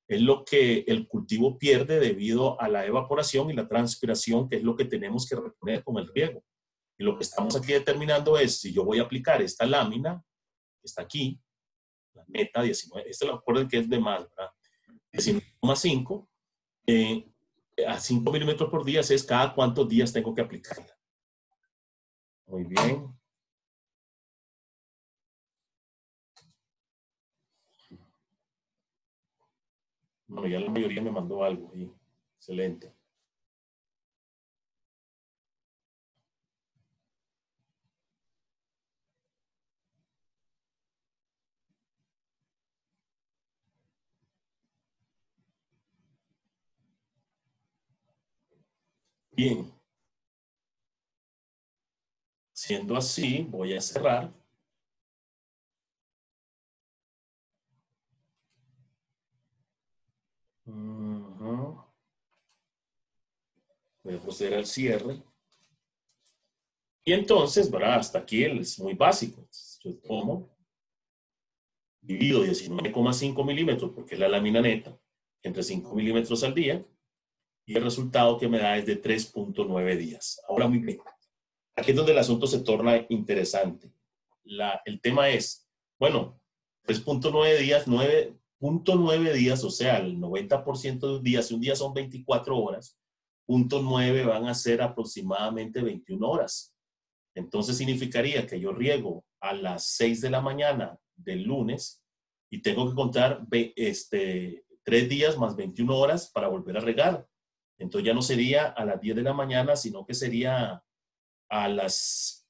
Speaker 1: es lo que el cultivo pierde debido a la evaporación y la transpiración, que es lo que tenemos que reponer con el riego. Y lo que estamos aquí determinando es si yo voy a aplicar esta lámina, que está aquí, la meta 19, este lo recuerden que es de más, ¿verdad? 19,5 a 5 milímetros por día es cada cuántos días tengo que aplicarla. Muy bien. Bueno, ya la mayoría me mandó algo ahí. Excelente. Bien. Siendo así, voy a cerrar. Voy a proceder al cierre. Y entonces, ¿verdad? Hasta aquí es muy básico. Yo tomo, divido 19,5 milímetros, porque es la lámina neta, entre 5 milímetros al día, y el resultado que me da es de 3.9 días. Ahora muy bien. Aquí es donde el asunto se torna interesante. El tema es, bueno, 3.9 días, 9.9 días, o sea, el 90% de un día, si un día son 24 horas, 0.9 van a ser aproximadamente 21 horas. Entonces significaría que yo riego a las 6 de la mañana del lunes y tengo que contar 3 días más 21 horas para volver a regar. Entonces ya no sería a las 10 de la mañana, sino que sería a las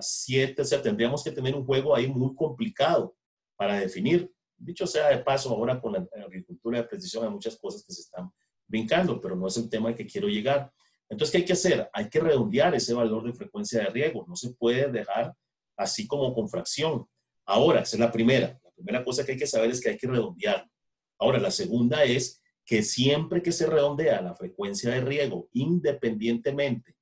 Speaker 1: 7. O sea, tendríamos que tener un juego ahí muy complicado para definir. Dicho sea de paso, ahora con la agricultura de precisión hay muchas cosas que se están brincando, pero no es el tema al que quiero llegar. Entonces, ¿qué hay que hacer? Hay que redondear ese valor de frecuencia de riego. No se puede dejar así como con fracción. Ahora, esa es la primera. La primera cosa que hay que saber es que hay que redondear. Ahora, la segunda es que siempre que se redondea la frecuencia de riego, independientemente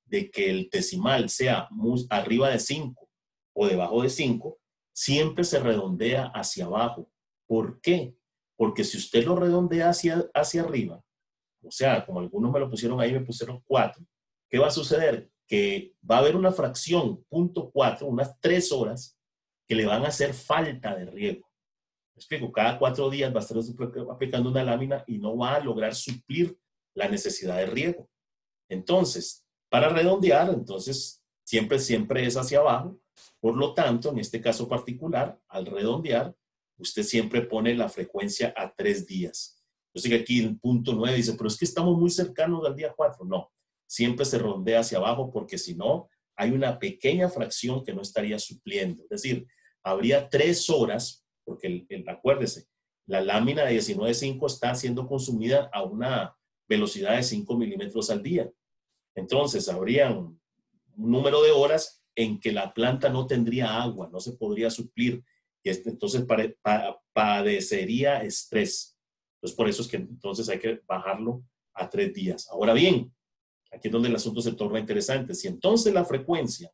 Speaker 1: de que el decimal sea arriba de 5 o debajo de 5, siempre se redondea hacia abajo. ¿Por qué? Porque si usted lo redondea hacia arriba, o sea, como algunos me lo pusieron ahí, me pusieron 4, ¿qué va a suceder? Que va a haber una fracción, 0.4, unas 3 horas, que le van a hacer falta de riego. Me explico, cada 4 días va a estar aplicando una lámina y no va a lograr suplir la necesidad de riego. Entonces, para redondear, entonces, siempre es hacia abajo. Por lo tanto, en este caso particular, al redondear, usted siempre pone la frecuencia a 3 días. Yo sé que aquí el 0.9 dice, pero es que estamos muy cercanos al día 4. No, siempre se redondea hacia abajo porque si no, hay una pequeña fracción que no estaría supliendo. Es decir, habría 3 horas, porque acuérdese, la lámina de 19,5 está siendo consumida a una velocidad de 5 milímetros al día. Entonces, habría un número de horas en que la planta no tendría agua, no se podría suplir. Y entonces padecería estrés. Entonces, por eso es que entonces hay que bajarlo a 3 días. Ahora bien, aquí es donde el asunto se torna interesante. Si entonces la frecuencia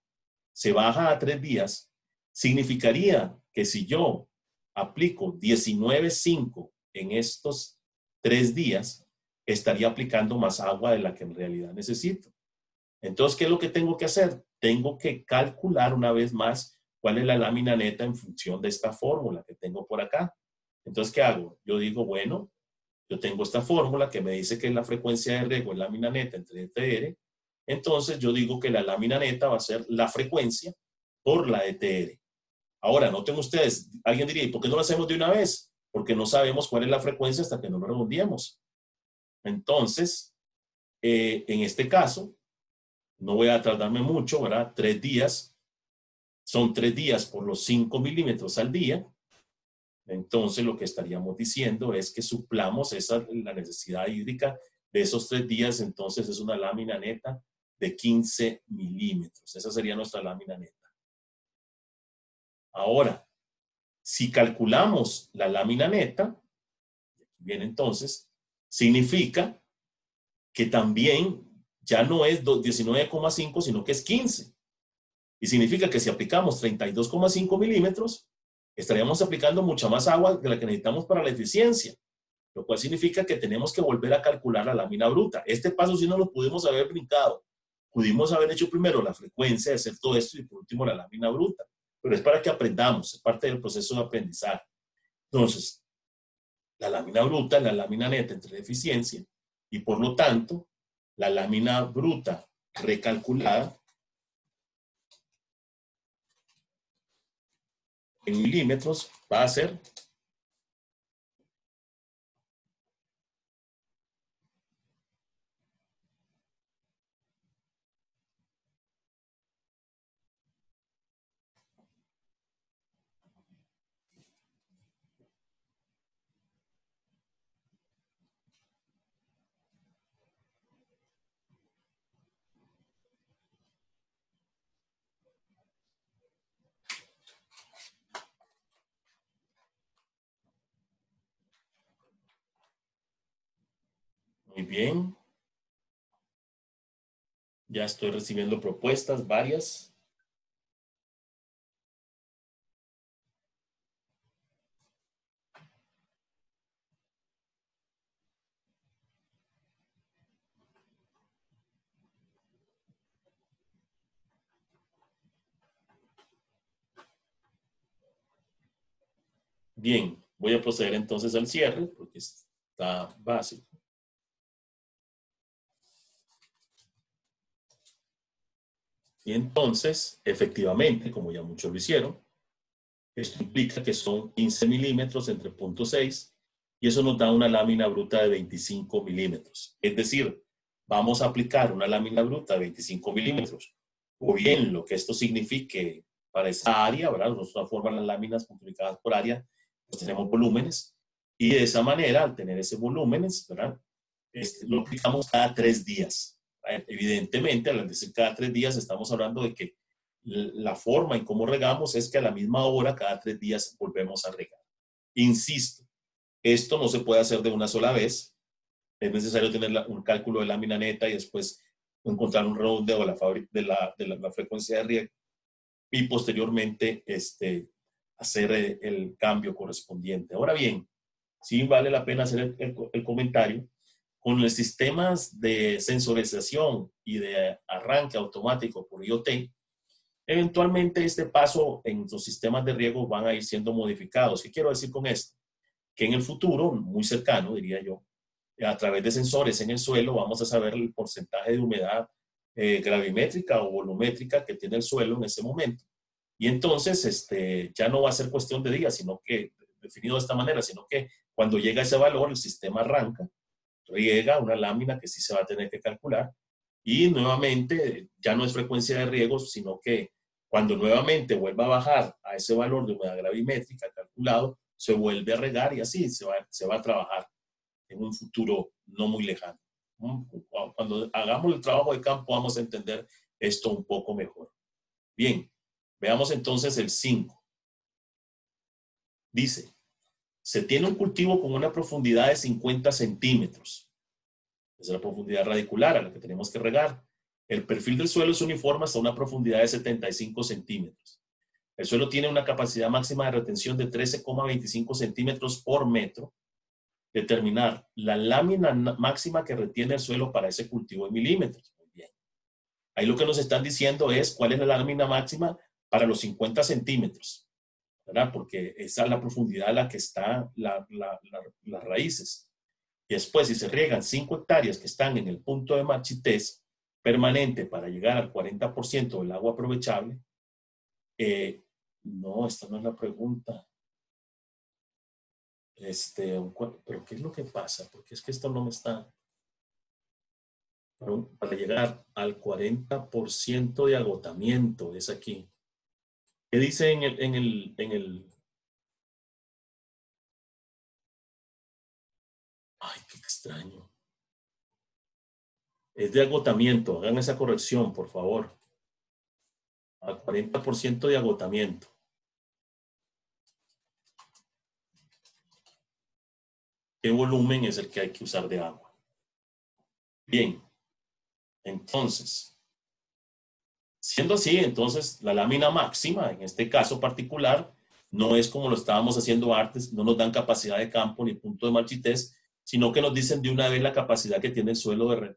Speaker 1: se baja a 3 días, significaría que si yo aplico 19,5 en estos 3 días, estaría aplicando más agua de la que en realidad necesito. Entonces, ¿qué es lo que tengo que hacer? Tengo que calcular una vez más cuál es la lámina neta en función de esta fórmula que tengo por acá. Entonces, ¿qué hago? Yo digo, bueno, yo tengo esta fórmula que me dice que la frecuencia de riego es lámina neta entre ETR. Entonces, yo digo que la lámina neta va a ser la frecuencia por la ETR. Ahora, noten ustedes, alguien diría, ¿y por qué no lo hacemos de una vez? Porque no sabemos cuál es la frecuencia hasta que no lo redondeemos. Entonces, en este caso, no voy a tardarme mucho, ¿verdad? 3 días, son 3 días por los 5 milímetros al día. Entonces, lo que estaríamos diciendo es que suplamos la necesidad hídrica de esos 3 días. Entonces, es una lámina neta de 15 milímetros. Esa sería nuestra lámina neta. Ahora, si calculamos la lámina neta, bien, entonces, significa que también ya no es 19,5, sino que es 15. Y significa que si aplicamos 32,5 milímetros, estaríamos aplicando mucha más agua de la que necesitamos para la eficiencia, lo cual significa que tenemos que volver a calcular la lámina bruta. Este paso sí no lo pudimos haber brincado. Pudimos haber hecho primero la frecuencia de hacer todo esto y por último la lámina bruta. Pero es para que aprendamos, es parte del proceso de aprendizaje. Entonces, la lámina bruta es la lámina neta entre la eficiencia y por lo tanto, la lámina bruta recalculada en milímetros va a ser muy bien. Ya estoy recibiendo propuestas, varias. Bien, voy a proceder entonces al cierre porque está básico. Y entonces, efectivamente, como ya muchos lo hicieron, esto implica que son 15 milímetros entre 0.6 y eso nos da una lámina bruta de 25 milímetros. Es decir, vamos a aplicar una lámina bruta de 25 milímetros. O bien, lo que esto signifique para esa área, ¿verdad? Nosotros formamos las láminas multiplicadas por área, pues tenemos volúmenes. Y de esa manera, al tener ese volúmenes, ¿verdad? Lo aplicamos cada 3 días. Evidentemente, al decir cada 3 días, estamos hablando de que la forma en cómo regamos es que a la misma hora, cada 3 días, volvemos a regar. Insisto, esto no se puede hacer de una sola vez. Es necesario tener un cálculo de lámina neta y después encontrar un redondeo de la frecuencia de riego y posteriormente hacer el cambio correspondiente. Ahora bien, sí vale la pena hacer el comentario. Con los sistemas de sensorización y de arranque automático por IoT, eventualmente este paso en los sistemas de riego van a ir siendo modificados. ¿Qué quiero decir con esto? Que en el futuro, muy cercano, diría yo, a través de sensores en el suelo vamos a saber el porcentaje de humedad gravimétrica o volumétrica que tiene el suelo en ese momento. Y entonces ya no va a ser cuestión de días, sino que, definido de esta manera, sino que cuando llega ese valor, el sistema arranca, riega una lámina que sí se va a tener que calcular y nuevamente ya no es frecuencia de riego, sino que cuando nuevamente vuelva a bajar a ese valor de humedad gravimétrica calculado, se vuelve a regar y así se va a trabajar en un futuro no muy lejano. Cuando hagamos el trabajo de campo vamos a entender esto un poco mejor. Bien, veamos entonces el 5. Dice, se tiene un cultivo con una profundidad de 50 centímetros. Esa es la profundidad radicular a la que tenemos que regar. El perfil del suelo es uniforme hasta una profundidad de 75 centímetros. El suelo tiene una capacidad máxima de retención de 13,25 centímetros por metro. Determinar la lámina máxima que retiene el suelo para ese cultivo en milímetros. Muy bien. Ahí lo que nos están diciendo es cuál es la lámina máxima para los 50 centímetros, ¿verdad? Porque esa es la profundidad a la que están las raíces. Y después, si se riegan 5 hectáreas que están en el punto de marchitez permanente para llegar al 40% del agua aprovechable, no, esta no es la pregunta. Pero ¿qué es lo que pasa? Porque es que esto no me está... Para llegar al 40% de agotamiento, es aquí. ¿Qué dice en el... Ay, qué extraño. Es de agotamiento. Hagan esa corrección, por favor. Al 40% de agotamiento. ¿Qué volumen es el que hay que usar de agua? Bien. Entonces, siendo así, entonces la lámina máxima, en este caso particular, no es como lo estábamos haciendo antes, no nos dan capacidad de campo ni punto de marchitez, sino que nos dicen de una vez la capacidad que tiene el suelo de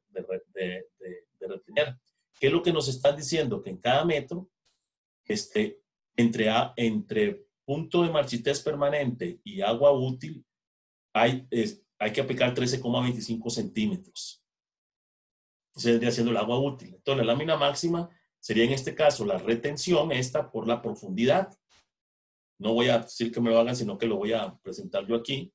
Speaker 1: retener. ¿Qué es lo que nos están diciendo? Que en cada metro, entre punto de marchitez permanente y agua útil, hay que aplicar 13,25 centímetros. Se vendría haciendo el agua útil. Entonces, la lámina máxima sería en este caso la retención, esta por la profundidad. No voy a decir que me lo hagan, sino que lo voy a presentar yo aquí.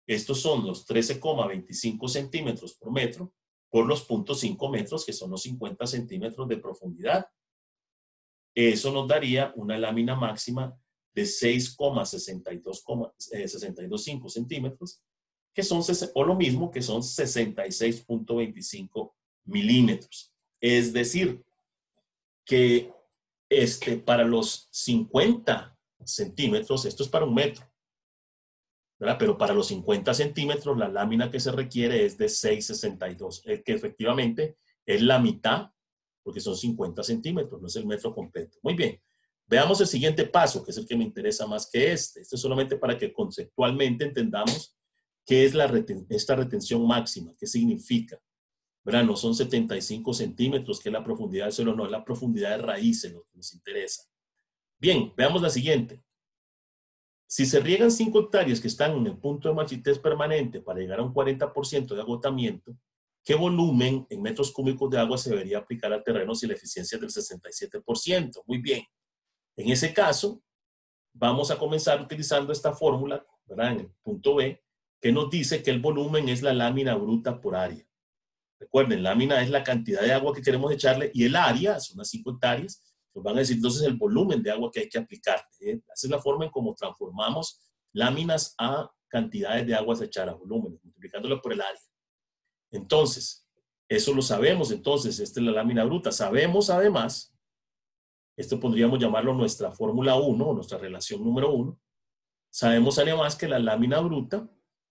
Speaker 1: Estos son los 13,25 centímetros por metro por los 0.5 metros, que son los 50 centímetros de profundidad. Eso nos daría una lámina máxima de 6,625 centímetros, que son, o lo mismo, que son 66,25 milímetros. Es decir, que para los 50 centímetros, esto es para un metro, ¿verdad? Pero para los 50 centímetros, la lámina que se requiere es de 6,62, que efectivamente es la mitad, porque son 50 centímetros, no es el metro completo. Muy bien. Veamos el siguiente paso, que es el que me interesa más que este. Este es solamente para que conceptualmente entendamos qué es esta retención máxima, qué significa. ¿Verdad? No son 75 centímetros, que es la profundidad del suelo, no, es la profundidad de raíces lo que nos interesa. Bien, veamos la siguiente. Si se riegan 5 hectáreas que están en el punto de marchitez permanente para llegar a un 40% de agotamiento, ¿qué volumen en metros cúbicos de agua se debería aplicar al terreno si la eficiencia es del 67%? Muy bien. En ese caso, vamos a comenzar utilizando esta fórmula, ¿verdad? En el punto B, que nos dice que el volumen es la lámina bruta por área. Recuerden, lámina es la cantidad de agua que queremos echarle y el área, son las 5 hectáreas, nos van a decir entonces el volumen de agua que hay que aplicar. Esa es la forma en cómo transformamos láminas a cantidades de aguas a echar a volúmenes, multiplicándolo por el área. Entonces, eso lo sabemos. Entonces, esta es la lámina bruta. Sabemos además, esto podríamos llamarlo nuestra fórmula 1, o nuestra relación número 1. Sabemos además que la lámina bruta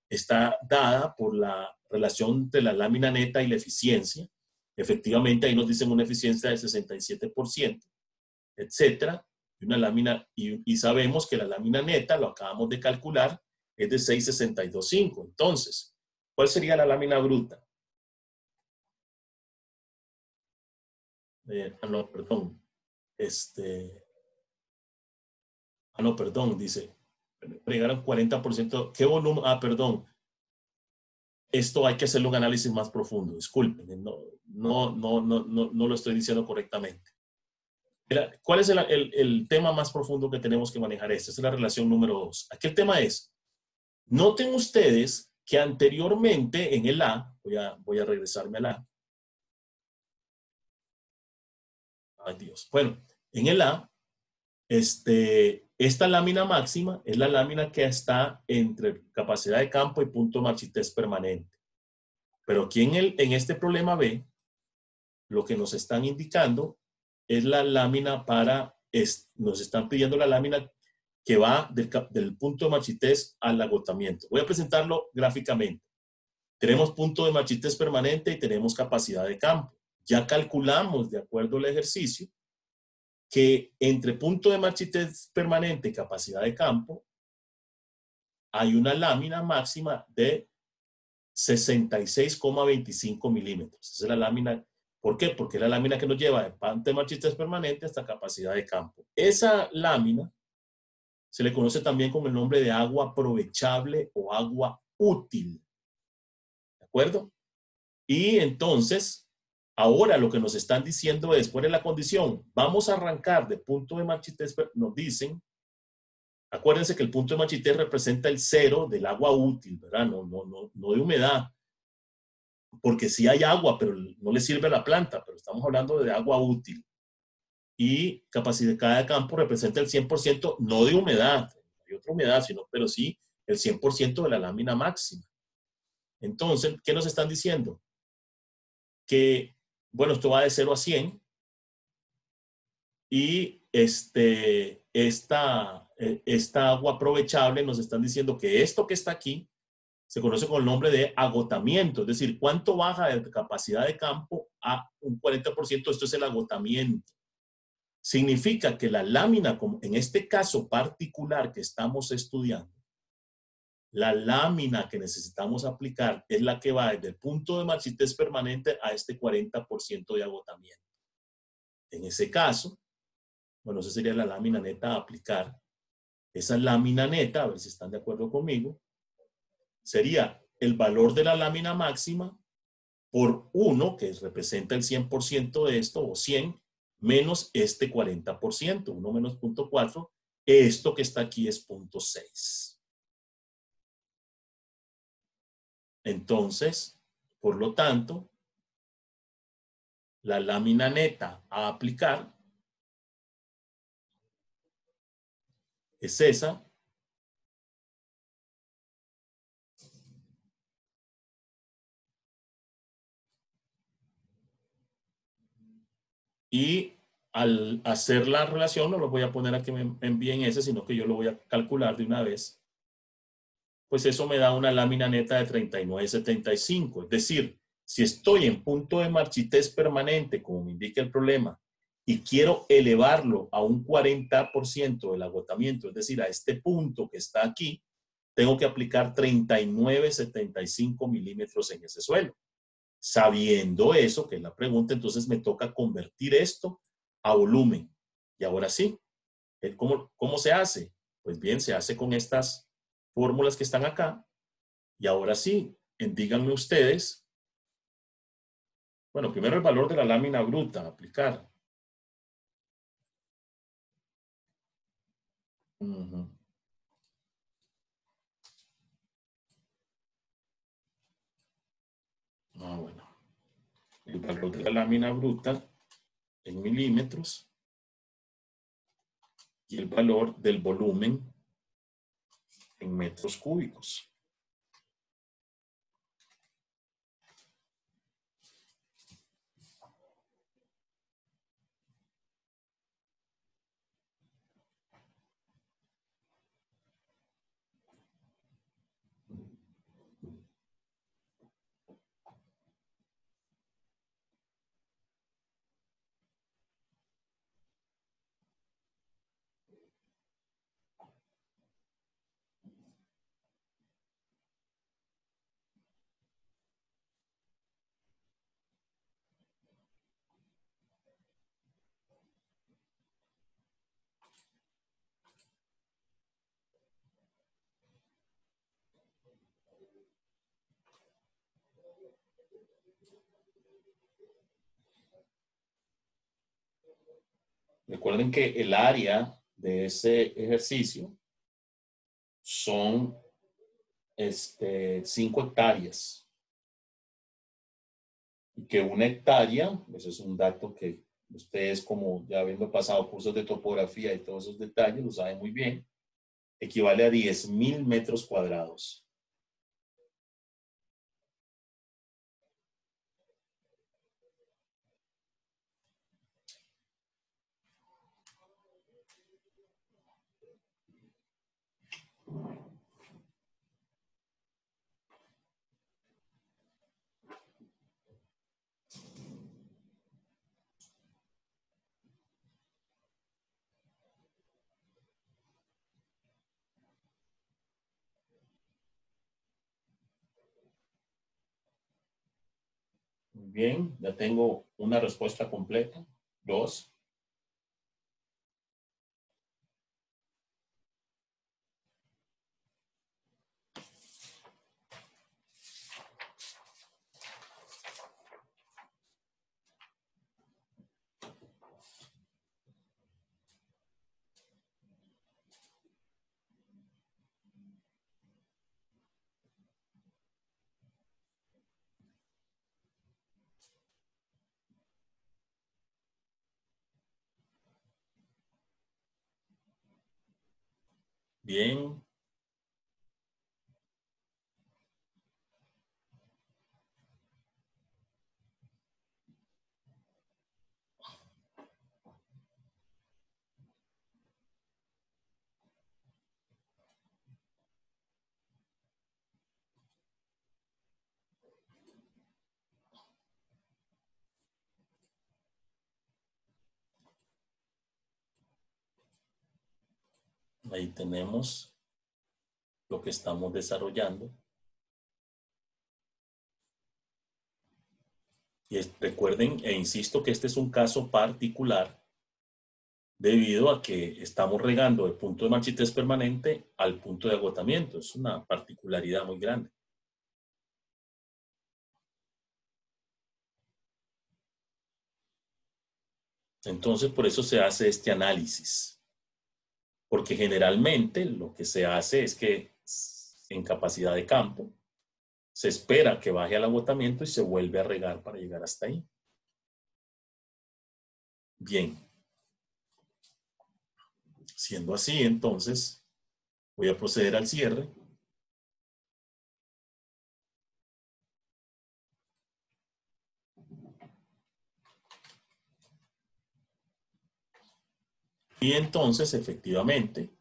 Speaker 1: está dada por la relación entre la lámina neta y la eficiencia. Efectivamente, ahí nos dicen una eficiencia del 67%, etcétera. Y sabemos que la lámina neta, lo acabamos de calcular, es de 6,625. Entonces, ¿cuál sería la lámina bruta? No, perdón. No, perdón, dice. Llegar a un 40%. ¿Qué volumen? Perdón. Esto hay que hacerle un análisis más profundo. Disculpen, no lo estoy diciendo correctamente. ¿Cuál es el tema más profundo que tenemos que manejar? Esta es la relación número 2. Aquí el tema es, noten ustedes que anteriormente en el A, voy a regresarme al A. Ay, Dios. Bueno, en el A, esta lámina máxima es la lámina que está entre capacidad de campo y punto de marchitez permanente. Pero aquí en este problema B, lo que nos están indicando es la lámina nos están pidiendo la lámina que va del punto de marchitez al agotamiento. Voy a presentarlo gráficamente. Tenemos punto de marchitez permanente y tenemos capacidad de campo. Ya calculamos, de acuerdo al ejercicio, que entre punto de marchitez permanente y capacidad de campo hay una lámina máxima de 66,25 milímetros. Esa es la lámina. ¿Por qué? Porque es la lámina que nos lleva de punto de marchitez permanente hasta capacidad de campo. Esa lámina se le conoce también con el nombre de agua aprovechable o agua útil. ¿De acuerdo? Y entonces, ahora lo que nos están diciendo es, ¿cuál es la condición? Vamos a arrancar de punto de marchitez, nos dicen, acuérdense que el punto de marchitez representa el cero del agua útil, ¿verdad? No de humedad. Porque sí hay agua, pero no le sirve a la planta, pero estamos hablando de agua útil. Y capacidad de campo representa el 100%, no de humedad, no hay otra humedad, pero sí el 100% de la lámina máxima. Entonces, ¿qué nos están diciendo? Que, bueno, esto va de 0 a 100 y esta agua aprovechable nos están diciendo que esto que está aquí se conoce con el nombre de agotamiento, es decir, cuánto baja de capacidad de campo a un 40%, esto es el agotamiento. Significa que la lámina, como en este caso particular que estamos estudiando, la lámina que necesitamos aplicar es la que va desde el punto de marchitez permanente a este 40% de agotamiento. En ese caso, bueno, esa sería la lámina neta a aplicar. Esa lámina neta, a ver si están de acuerdo conmigo, sería el valor de la lámina máxima por 1, que representa el 100% de esto, o 100, menos este 40%, 1 menos 0.4, esto que está aquí es 0.6. Entonces, por lo tanto, la lámina neta a aplicar es esa. Y al hacer la relación, no lo voy a poner a que me envíen ese, sino que yo lo voy a calcular de una vez. Pues eso me da una lámina neta de 39,75. Es decir, si estoy en punto de marchitez permanente, como me indica el problema, y quiero elevarlo a un 40% del agotamiento, es decir, a este punto que está aquí, tengo que aplicar 39,75 milímetros en ese suelo. Sabiendo eso, que es la pregunta, entonces me toca convertir esto a volumen. Y ahora sí, ¿cómo se hace? Pues bien, se hace con estas fórmulas que están acá. Y ahora sí, díganme ustedes, bueno, primero el valor de la lámina bruta, aplicar. Bueno. El valor de la lámina bruta en milímetros y el valor del volumen en metros cúbicos. Recuerden que el área de ese ejercicio son 5 hectáreas. Y que 1 hectárea, eso es un dato que ustedes, como ya habiendo pasado cursos de topografía y todos esos detalles, lo saben muy bien, equivale a 10,000 metros cuadrados. Muy bien, ya tengo una respuesta completa. 2. Bien. Ahí tenemos lo que estamos desarrollando. Y recuerden, e insisto que este es un caso particular debido a que estamos regando el punto de marchitez permanente al punto de agotamiento. Es una particularidad muy grande. Entonces, por eso se hace este análisis. Porque generalmente lo que se hace es que en capacidad de campo se espera que baje al agotamiento y se vuelve a regar para llegar hasta ahí. Bien. Siendo así, entonces, voy a proceder al cierre. Y entonces, efectivamente,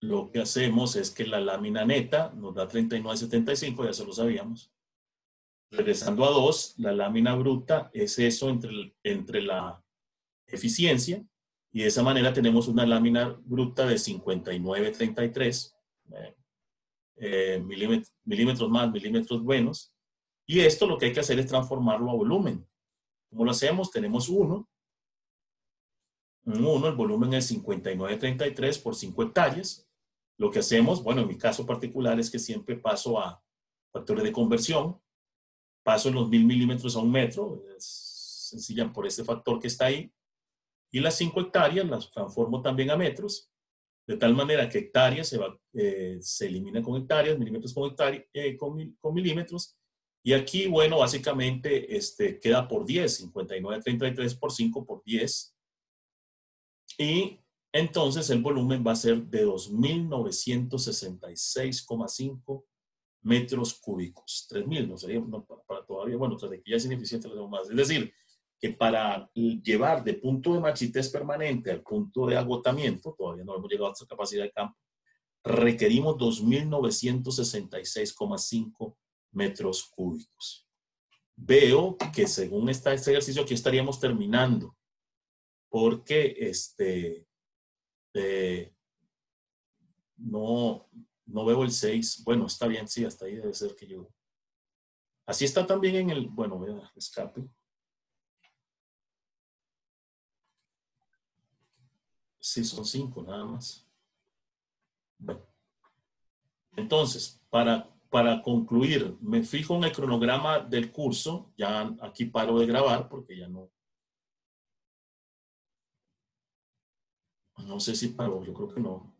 Speaker 1: lo que hacemos es que la lámina neta nos da 39.75, ya se lo sabíamos. Regresando a 2, la lámina bruta es eso entre la eficiencia, y de esa manera tenemos una lámina bruta de 59.33 milímetros más, milímetros menos. Y esto lo que hay que hacer es transformarlo a volumen. ¿Cómo lo hacemos? Tenemos 1, el volumen es 59.33 por 5 hectáreas. Lo que hacemos, bueno, en mi caso particular es que siempre paso a factores de conversión. Paso los 1000 milímetros a 1 metro, es sencilla por este factor que está ahí. Y las 5 hectáreas las transformo también a metros, de tal manera que hectáreas se elimina con hectáreas, milímetros con milímetros. Y aquí, bueno, básicamente queda por 10, 59.33 por 5 por 10. Y entonces el volumen va a ser de 2.966,5 metros cúbicos. 3.000, no sería para todavía, bueno, tras de que ya es ineficiente lo demás. Es decir, que para llevar de punto de marchitez permanente al punto de agotamiento, todavía no hemos llegado a esta capacidad de campo, requerimos 2.966,5 metros cúbicos. Veo que según este ejercicio aquí estaríamos terminando, porque no veo el 6. Bueno, está bien, sí, hasta ahí debe ser que yo. Así está también en el, bueno, escape. Sí, son 5 nada más. Bueno. Entonces, para concluir, me fijo en el cronograma del curso. Ya aquí paro de grabar porque ya no. No sé si paro, yo creo que no.